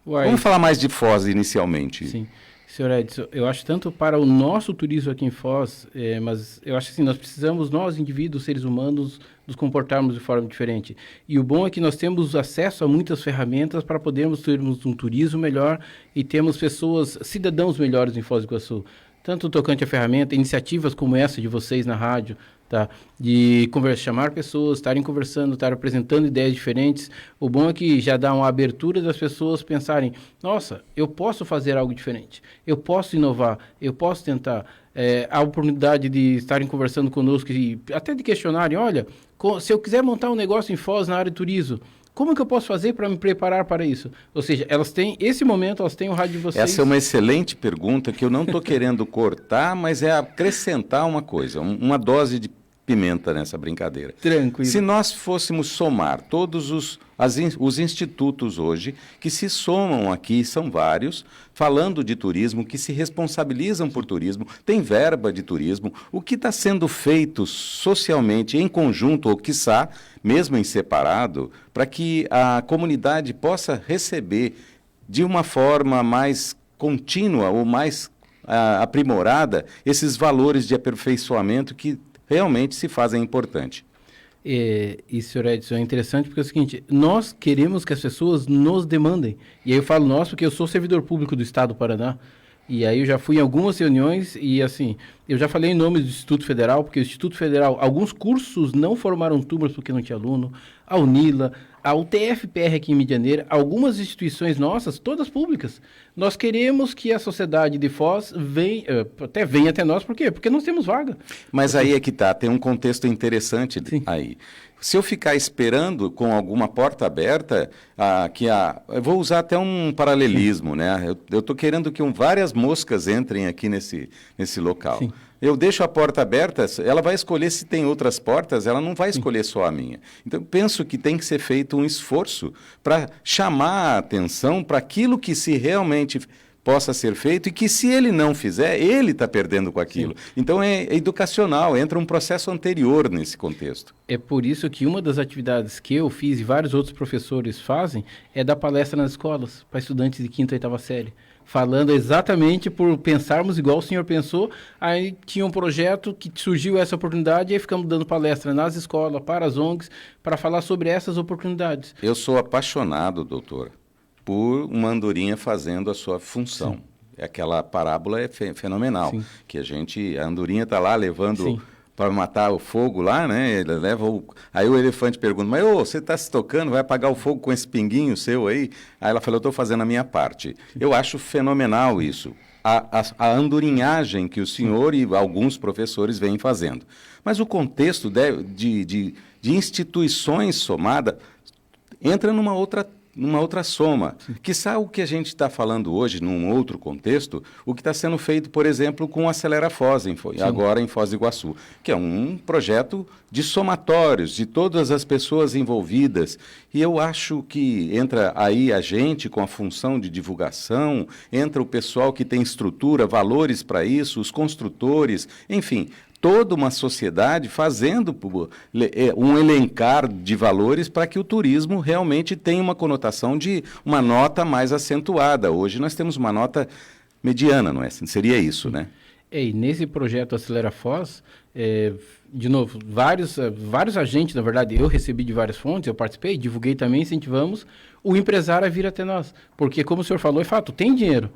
Vamos falar mais de Foz inicialmente. Sim. Senhor Edson, eu acho tanto para o nosso turismo aqui em Foz, mas eu acho que assim, nós precisamos, nós indivíduos, seres humanos, nos comportarmos de forma diferente. E o bom é que nós temos acesso a muitas ferramentas para podermos termos um turismo melhor e termos pessoas, cidadãos melhores em Foz do Iguaçu. Tanto tocante a ferramenta, iniciativas como essa de vocês na rádio, tá? De chamar pessoas, estarem conversando, estar apresentando ideias diferentes. O bom é que já dá uma abertura das pessoas pensarem, nossa, eu posso fazer algo diferente, eu posso inovar, eu posso tentar. A oportunidade de estarem conversando conosco e até de questionarem, olha, se eu quiser montar um negócio em Foz na área de turismo, como que eu posso fazer para me preparar para isso? Ou seja, elas têm, esse momento, elas têm o rádio de vocês. Essa é uma excelente pergunta que eu não estou querendo cortar, mas é acrescentar uma coisa, uma dose de pimenta nessa brincadeira. Tranquilo. Se nós fôssemos somar todos os institutos hoje, que se somam aqui, são vários, falando de turismo, que se responsabilizam por turismo, tem verba de turismo, o que está sendo feito socialmente, em conjunto, ou quiçá, mesmo em separado, para que a comunidade possa receber de uma forma mais contínua ou mais aprimorada esses valores de aperfeiçoamento que realmente se fazem importante. E, senhor Edson, é interessante porque é o seguinte, nós queremos que as pessoas nos demandem. E aí eu falo nós porque eu sou servidor público do Estado do Paraná. E aí eu já fui em algumas reuniões e, assim, eu já falei em nome do Instituto Federal, porque o Instituto Federal, alguns cursos não formaram turmas porque não tinha aluno, a UNILA, a UTF-PR aqui em Medianeira, algumas instituições nossas, todas públicas. Nós queremos que a sociedade de Foz venha até nós, por quê? Porque nós temos vaga. Mas aí é que tá, tem um contexto interessante aí. Se eu ficar esperando com alguma porta aberta, eu vou usar até um paralelismo, né? Eu estou querendo que várias moscas entrem aqui nesse local. Sim. Eu deixo a porta aberta, ela vai escolher se tem outras portas, ela não vai escolher só a minha. Então, eu penso que tem que ser feito um esforço para chamar a atenção para aquilo que se realmente possa ser feito e que se ele não fizer, ele está perdendo com aquilo. Sim. Então é educacional, entra um processo anterior nesse contexto. É por isso que uma das atividades que eu fiz e vários outros professores fazem é dar palestra nas escolas para estudantes de 5ª e 8ª série. Falando exatamente por pensarmos igual o senhor pensou, aí tinha um projeto que surgiu essa oportunidade e aí ficamos dando palestra nas escolas, para as ONGs, para falar sobre essas oportunidades. Eu sou apaixonado, doutor, por uma andorinha fazendo a sua função. Sim. Aquela parábola é fenomenal, sim, que a andorinha está lá levando para matar o fogo lá, né? Ele leva aí o elefante pergunta, mas você está se tocando, vai apagar o fogo com esse pinguinho seu aí? Aí ela falou, eu estou fazendo a minha parte. Sim. Eu acho fenomenal isso, a andorinhagem que o senhor e alguns professores vêm fazendo. Mas o contexto de instituições somadas entra numa outra soma. Quiçá o que a gente está falando hoje, num outro contexto, o que está sendo feito, por exemplo, com o Acelera Foz, agora em Foz do Iguaçu, que é um projeto de somatórios, de todas as pessoas envolvidas. E eu acho que entra aí a gente com a função de divulgação, entra o pessoal que tem estrutura, valores para isso, os construtores, enfim, toda uma sociedade fazendo um elencar de valores para que o turismo realmente tenha uma conotação de uma nota mais acentuada. Hoje nós temos uma nota mediana, não é? Seria isso, né? E nesse projeto Acelera Foz, de novo, vários agentes, na verdade, eu recebi de várias fontes, eu participei, divulguei também, incentivamos o empresário a vir até nós. Porque, como o senhor falou, é fato, tem dinheiro.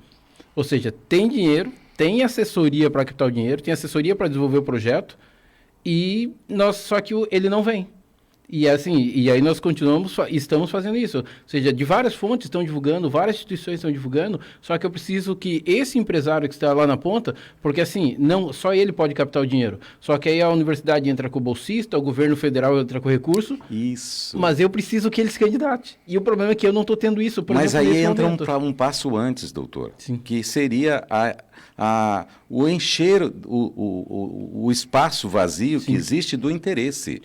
Ou seja, tem dinheiro, tem assessoria para captar o dinheiro, tem assessoria para desenvolver o projeto, só que ele não vem. E aí nós estamos fazendo isso. Ou seja, de várias fontes estão divulgando, várias instituições estão divulgando, só que eu preciso que esse empresário que está lá na ponta, porque assim, não só ele pode captar o dinheiro, só que aí a universidade entra com o bolsista, o governo federal entra com o recurso. Isso. Mas eu preciso que ele se candidate. E o problema é que eu não estou tendo isso, por exemplo, nesse aí entra momento. um passo antes, doutor, que seria o encher o espaço vazio que existe do interesse.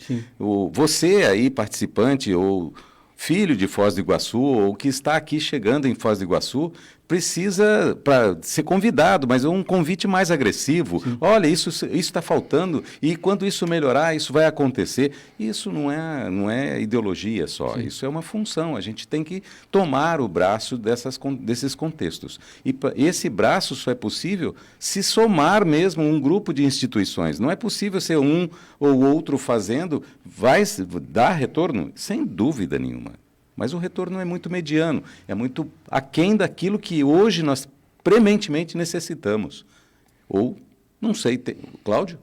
Você aí, participante ou filho de Foz do Iguaçu ou que está aqui chegando em Foz do Iguaçu, precisa para ser convidado, mas um convite mais agressivo. Sim. Olha, isso está faltando e quando isso melhorar, isso vai acontecer. Isso não é ideologia só, sim, isso é uma função. A gente tem que tomar o braço desses contextos. E esse braço só é possível se somar mesmo um grupo de instituições. Não é possível ser um ou outro fazendo, vai dar retorno? Sem dúvida nenhuma. Mas o retorno é muito mediano, é muito aquém daquilo que hoje nós prementemente necessitamos. Ou, não sei, Cláudio?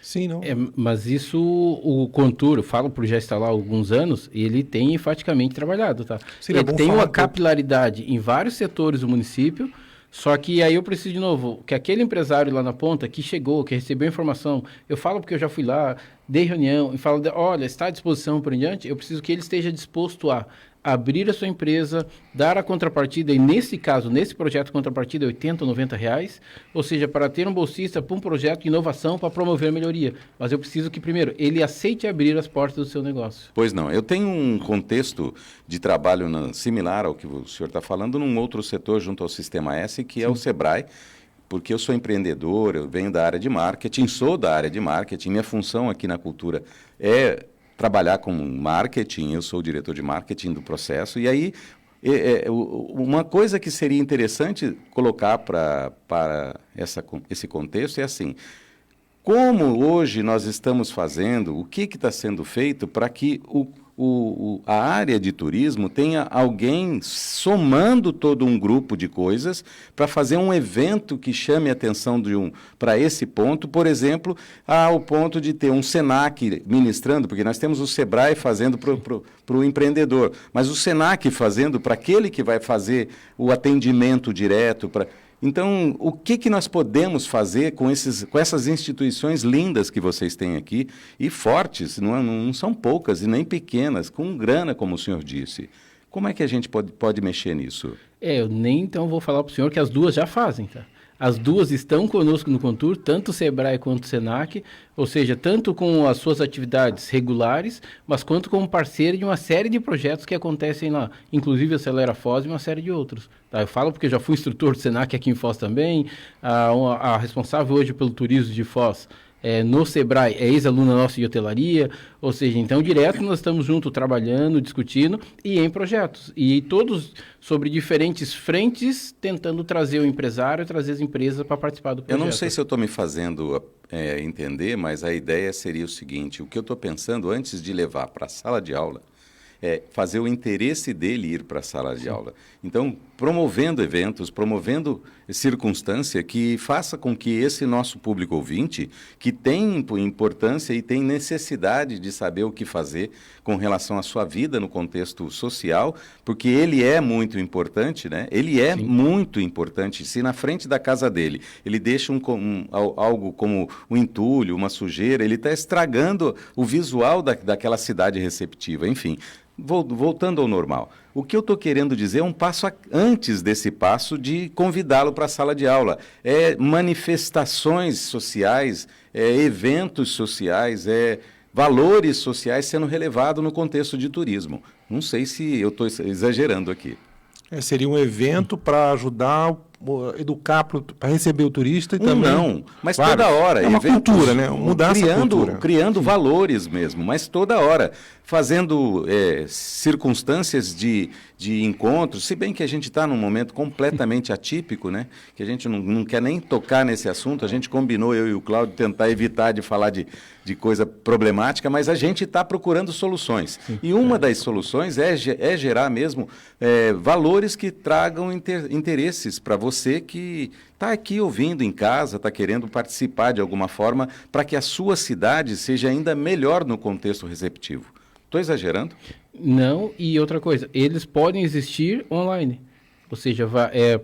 Sim, não. Mas isso, o Contur, eu falo por já estar lá há alguns anos, ele tem enfaticamente trabalhado, tá? Ele tem uma capilaridade em vários setores do município, só que aí eu preciso, de novo, que aquele empresário lá na ponta que chegou, que recebeu informação, eu falo porque eu já fui lá, dei reunião e falo, olha, está à disposição por em diante, eu preciso que ele esteja disposto a abrir a sua empresa, dar a contrapartida, e nesse caso, nesse projeto, a contrapartida é R$80, R$90, ou seja, para ter um bolsista para um projeto de inovação para promover a melhoria. Mas eu preciso que, primeiro, ele aceite abrir as portas do seu negócio. Pois não. Eu tenho um contexto de trabalho similar ao que o senhor está falando num outro setor junto ao Sistema S, que é o Sebrae, porque eu sou empreendedor, eu venho da área de marketing, sou da área de marketing, minha função aqui na cultura é trabalhar com marketing, eu sou o diretor de marketing do processo, e aí uma coisa que seria interessante colocar para esse contexto é assim, como hoje nós estamos fazendo, o que está sendo feito para que a área de turismo tenha alguém somando todo um grupo de coisas para fazer um evento que chame a atenção para esse ponto, por exemplo, ao ponto de ter um Senac ministrando, porque nós temos o Sebrae fazendo para o empreendedor, mas o Senac fazendo para aquele que vai fazer o atendimento direto, Então, o que nós podemos fazer com essas instituições lindas que vocês têm aqui, e fortes, não são poucas e nem pequenas, com grana, como o senhor disse. Como é que a gente pode mexer nisso? Eu nem então vou falar para o senhor que as duas já fazem, tá? As duas estão conosco no Contur, tanto o Sebrae quanto o Senac, ou seja, tanto com as suas atividades regulares, mas quanto como parceiro de uma série de projetos que acontecem lá, inclusive a Acelera Foz e uma série de outros. Tá? Eu falo porque eu já fui instrutor do Senac aqui em Foz também, a responsável hoje pelo turismo de Foz, no Sebrae, é ex-aluna nossa de hotelaria, ou seja, então direto nós estamos juntos trabalhando, discutindo e em projetos. E todos sobre diferentes frentes, tentando trazer o empresário, trazer as empresas para participar do projeto. Eu não sei se eu estou me fazendo entender, mas a ideia seria o seguinte, o que eu estou pensando antes de levar para a sala de aula, é fazer o interesse dele ir para a sala de aula. Então, promovendo eventos, promovendo circunstância que faça com que esse nosso público ouvinte, que tem importância e tem necessidade de saber o que fazer com relação à sua vida no contexto social, porque ele é muito importante, né? Ele é muito importante. Se na frente da casa dele ele deixa algo como um entulho, uma sujeira, ele está estragando o visual daquela cidade receptiva, enfim. Voltando ao normal, o que eu estou querendo dizer é um passo antes desse passo de convidá-lo para a sala de aula. Manifestações sociais, eventos sociais, valores sociais sendo relevados no contexto de turismo. Não sei se eu estou exagerando aqui. Seria um evento para ajudar, educar, para receber o turista e também... Não, mas toda hora. É uma cultura, né? Mudar essa cultura. Criando valores mesmo, mas toda hora. Fazendo circunstâncias de encontros, se bem que a gente está num momento completamente atípico, né? Que a gente não quer nem tocar nesse assunto, a gente combinou, eu e o Cláudio, tentar evitar de falar de coisa problemática, mas a gente está procurando soluções. E uma das soluções é gerar mesmo valores que tragam interesses para você que está aqui ouvindo em casa, está querendo participar de alguma forma para que a sua cidade seja ainda melhor no contexto receptivo. Estou exagerando? Não, e outra coisa, eles podem existir online. Ou seja,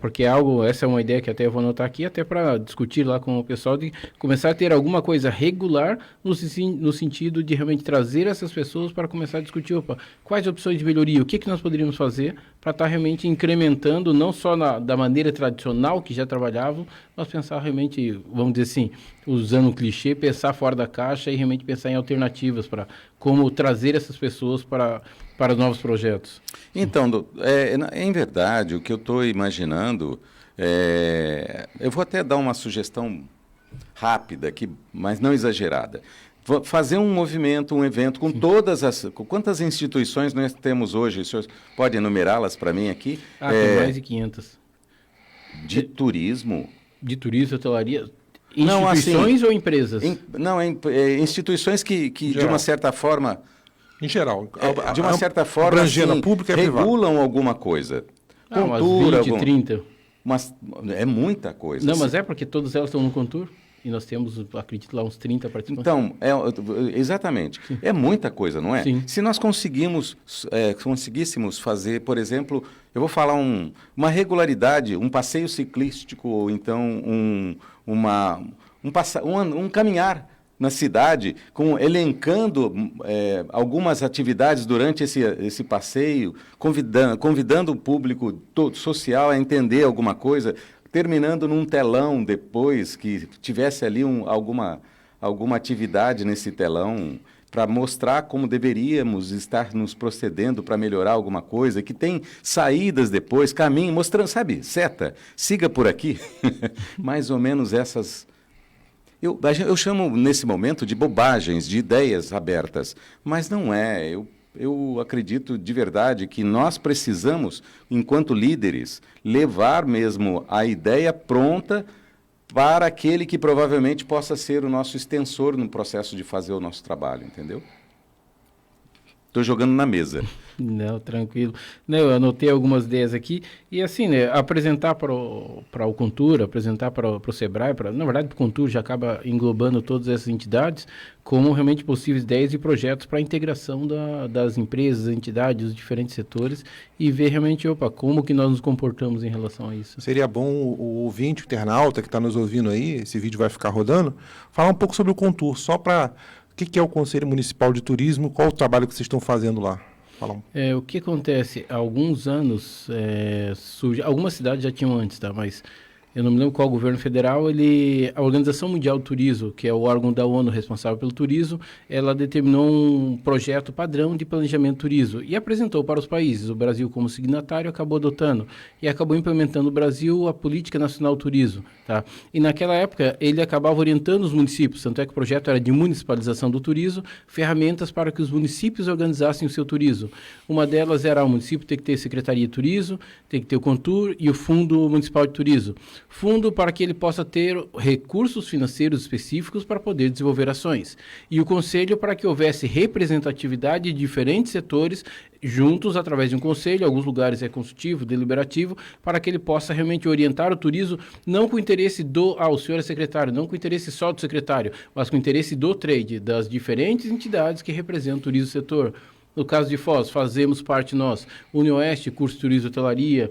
porque essa é uma ideia que até eu vou anotar aqui, até para discutir lá com o pessoal, de começar a ter alguma coisa regular no sentido de realmente trazer essas pessoas para começar a discutir, quais opções de melhoria, o que nós poderíamos fazer para estar realmente incrementando, não só da maneira tradicional que já trabalhavam, mas pensar realmente, vamos dizer assim, usando um clichê, pensar fora da caixa e realmente pensar em alternativas para como trazer essas pessoas para novos projetos. Então, em verdade, o que eu estou imaginando, eu vou até dar uma sugestão rápida aqui, mas não exagerada. Fazer um movimento, um evento com todas quantas instituições nós temos hoje? O senhor pode enumerá-las para mim aqui? Tem mais de 500. De turismo? De turismo, hotelaria... Instituições ou empresas? Instituições que de uma certa forma... Em geral. De uma certa forma, assim, pública regulam alguma coisa. Cultura, umas 20, 30. É muita coisa. Não, mas porque todas elas estão no Contur. E nós temos, acredito lá, uns 30 participantes. Então, exatamente. Sim. É muita coisa, não é? Sim. Se nós conseguíssemos fazer, por exemplo, eu vou falar uma regularidade, um passeio ciclístico, ou então um caminhar na cidade, elencando algumas atividades durante esse passeio, convidando o público social a entender alguma coisa, terminando num telão depois, que tivesse ali alguma atividade nesse telão, para mostrar como deveríamos estar nos procedendo para melhorar alguma coisa, que tem saídas depois, caminho, mostrando, sabe, seta, siga por aqui. Mais ou menos essas... Eu chamo nesse momento de bobagens, de ideias abertas, mas não é. Eu acredito de verdade que nós precisamos, enquanto líderes, levar mesmo a ideia pronta para aquele que provavelmente possa ser o nosso extensor no processo de fazer o nosso trabalho, entendeu? Estou jogando na mesa. Não, tranquilo. Não, eu anotei algumas ideias aqui e assim, né, apresentar para o Contur, apresentar para o Sebrae, na verdade o Contur já acaba englobando todas essas entidades como realmente possíveis ideias e projetos para a integração das empresas, entidades, dos diferentes setores e ver realmente, como que nós nos comportamos em relação a isso. Seria bom o ouvinte, o internauta que está nos ouvindo aí, esse vídeo vai ficar rodando, falar um pouco sobre o Contur, só para... O que é o Conselho Municipal de Turismo? Qual o trabalho que vocês estão fazendo lá? O que acontece? Há alguns anos, algumas cidades já tinham antes, tá? Mas eu não me lembro qual governo federal, a Organização Mundial do Turismo, que é o órgão da ONU responsável pelo turismo, ela determinou um projeto padrão de planejamento do turismo e apresentou para os países. O Brasil, como signatário, acabou adotando e acabou implementando no Brasil a Política Nacional do Turismo. Tá? E naquela época, ele acabava orientando os municípios, tanto é que o projeto era de municipalização do turismo, ferramentas para que os municípios organizassem o seu turismo. Uma delas era o município ter que ter Secretaria de Turismo, tem que ter o Contur e o Fundo Municipal de Turismo. Fundo para que ele possa ter recursos financeiros específicos para poder desenvolver ações. E o Conselho para que houvesse representatividade de diferentes setores juntos através de um conselho, em alguns lugares é consultivo, deliberativo, para que ele possa realmente orientar o turismo, não com o interesse o senhor é secretário, não com o interesse só do secretário, mas com o interesse do trade, das diferentes entidades que representam o turismo setor. No caso de Foz, fazemos parte nós, União Oeste, curso de turismo e hotelaria,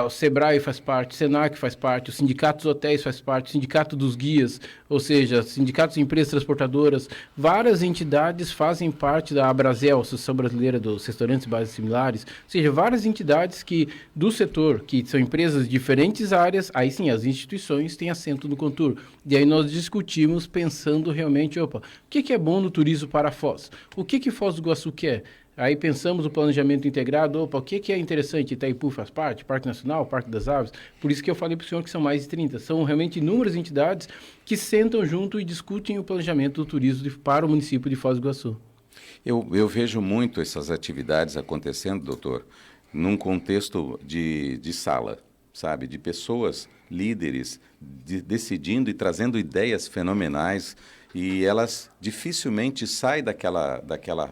o Sebrae faz parte, o Senac faz parte, o Sindicato dos Hotéis faz parte, o Sindicato dos Guias, ou seja, sindicatos de empresas transportadoras, várias entidades fazem parte da Abrazel, Associação Brasileira dos Restaurantes e Bares Similares, ou seja, várias entidades do setor, que são empresas de diferentes áreas, aí sim, as instituições têm assento no Contur. E aí nós discutimos pensando realmente, o que é bom no turismo para Foz? O que Foz do Iguaçu quer? Aí pensamos o planejamento integrado, o que é interessante? Itaipu faz parte, Parque Nacional, Parque das Aves, por isso que eu falei para o senhor que são mais de 30. São realmente inúmeras entidades que sentam junto e discutem o planejamento do turismo para o município de Foz do Iguaçu. Eu vejo muito essas atividades acontecendo, doutor, num contexto de sala, sabe? De pessoas, líderes, decidindo e trazendo ideias fenomenais e elas dificilmente saem daquela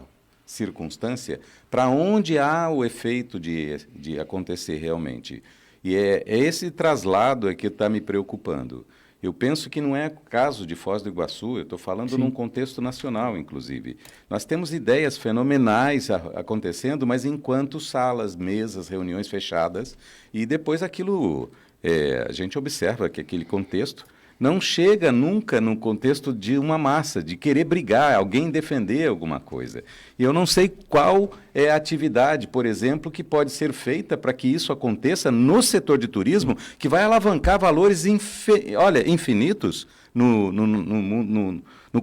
circunstância para onde há o efeito de acontecer realmente. E é esse traslado que está me preocupando. Eu penso que não é caso de Foz do Iguaçu, eu estou falando num contexto nacional, inclusive. Nós temos ideias fenomenais acontecendo, mas enquanto salas, mesas, reuniões fechadas, e depois aquilo, a gente observa que aquele contexto não chega nunca no contexto de uma massa, de querer brigar, alguém defender alguma coisa. E eu não sei qual é a atividade, por exemplo, que pode ser feita para que isso aconteça no setor de turismo, que vai alavancar valores infinitos no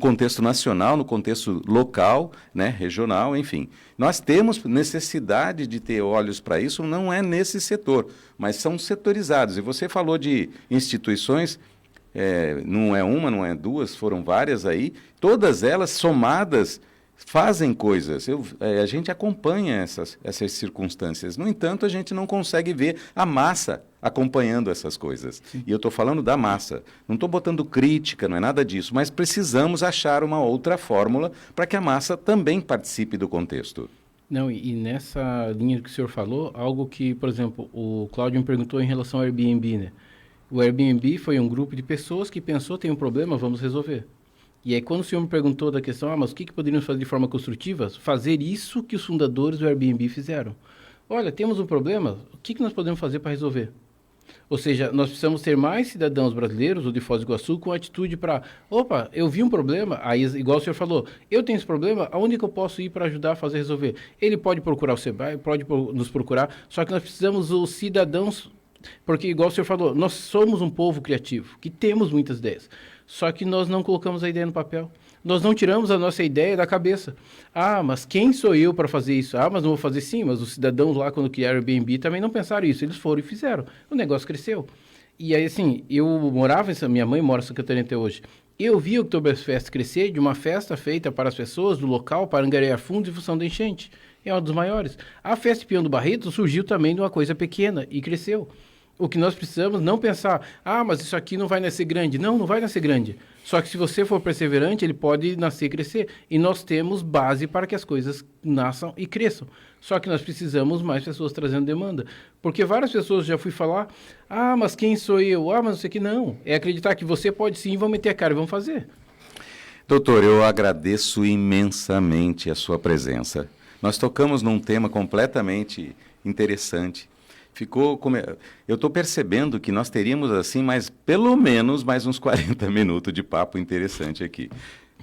contexto nacional, no contexto local, né, regional, enfim. Nós temos necessidade de ter olhos para isso, não é nesse setor, mas são setorizados. E você falou de instituições... não é uma, não é duas, foram várias aí, todas elas somadas fazem coisas. A gente acompanha essas circunstâncias, no entanto a gente não consegue ver a massa acompanhando essas coisas. E eu estou falando da massa, não estou botando crítica, não é nada disso, mas precisamos achar uma outra fórmula para que a massa também participe do contexto. Não, e nessa linha que o senhor falou, algo que, por exemplo, o Cláudio me perguntou em relação ao Airbnb, né? O Airbnb foi um grupo de pessoas que pensou, tem um problema, vamos resolver. E aí quando o senhor me perguntou da questão, mas o que poderíamos fazer de forma construtiva? Fazer isso que os fundadores do Airbnb fizeram. Olha, temos um problema, o que nós podemos fazer para resolver? Ou seja, nós precisamos ter mais cidadãos brasileiros ou de Foz do Iguaçu com atitude para, opa, eu vi um problema, aí igual o senhor falou, eu tenho esse problema, aonde que eu posso ir para ajudar a fazer resolver? Ele pode procurar o SEBRAE, pode nos procurar, só que nós precisamos os cidadãos, porque igual o senhor falou, nós somos um povo criativo, que temos muitas ideias, só que nós não colocamos a ideia no papel. Nós não tiramos a nossa ideia da cabeça. Ah, mas quem sou eu para fazer isso? Ah, mas não vou fazer sim, mas os cidadãos lá, quando criaram o Airbnb, também não pensaram isso. Eles foram e fizeram. O negócio cresceu. E aí, assim, eu morava, minha mãe mora em Santa Catarina até hoje. Eu vi o Oktoberfest crescer de uma festa feita para as pessoas do local, para angariar fundos em função da enchente. É uma dos maiores. A Festa Peão do Barreto surgiu também de uma coisa pequena e cresceu. O que nós precisamos não pensar, ah, mas isso aqui não vai nascer grande. Não, não vai nascer grande. Só que se você for perseverante, ele pode nascer e crescer. E nós temos base para que as coisas nasçam e cresçam. Só que nós precisamos mais pessoas trazendo demanda. Porque várias pessoas já fui falar, ah, mas quem sou eu? Ah, mas não sei o que. Não. É acreditar que você pode sim, vamos meter a cara e vamos fazer. Doutor, eu agradeço imensamente a sua presença. Nós tocamos num tema completamente interessante. Eu estou percebendo que nós teríamos assim pelo menos mais uns 40 minutos de papo interessante aqui.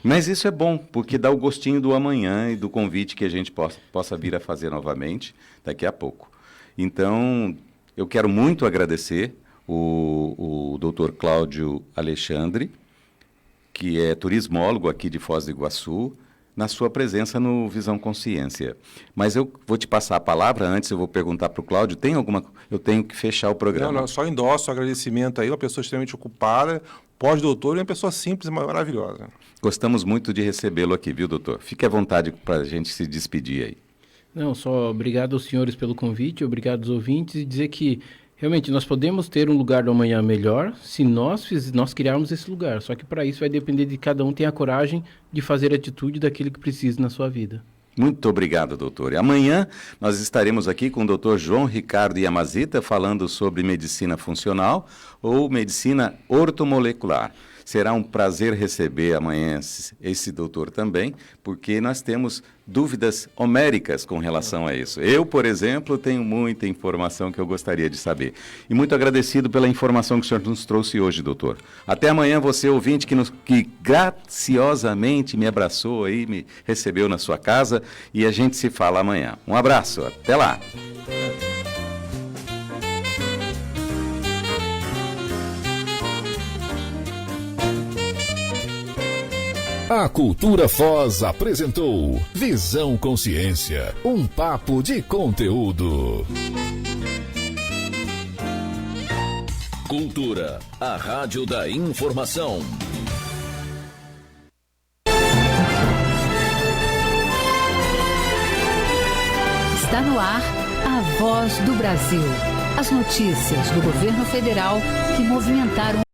Mas isso é bom, porque dá o gostinho do amanhã e do convite que a gente possa vir a fazer novamente daqui a pouco. Então, eu quero muito agradecer o Dr. Cláudio Alexandre, que é turismólogo aqui de Foz do Iguaçu, na sua presença no Visão Consciência. Mas eu vou te passar a palavra, antes eu vou perguntar para o Cláudio, eu tenho que fechar o programa. Não, só endosso o agradecimento aí, uma pessoa extremamente ocupada, pós-doutor e uma pessoa simples e maravilhosa. Gostamos muito de recebê-lo aqui, viu, doutor? Fique à vontade para a gente se despedir aí. Não, só obrigado aos senhores pelo convite, obrigado aos ouvintes, e dizer que realmente nós podemos ter um lugar do amanhã melhor se nós criarmos esse lugar. Só que para isso vai depender de cada um ter a coragem de fazer a atitude daquele que precisa na sua vida. Muito obrigado, doutor. E amanhã nós estaremos aqui com o doutor João Ricardo Yamazita falando sobre medicina funcional ou medicina ortomolecular. Será um prazer receber amanhã esse doutor também, porque nós temos dúvidas homéricas com relação a isso. Eu, por exemplo, tenho muita informação que eu gostaria de saber. E muito agradecido pela informação que o senhor nos trouxe hoje, doutor. Até amanhã, você ouvinte que graciosamente me abraçou aí, me recebeu na sua casa, e a gente se fala amanhã. Um abraço, até lá. A Cultura Foz apresentou Visão Consciência, um papo de conteúdo. Cultura, a rádio da informação. Está no ar a Voz do Brasil. As notícias do governo federal que movimentaram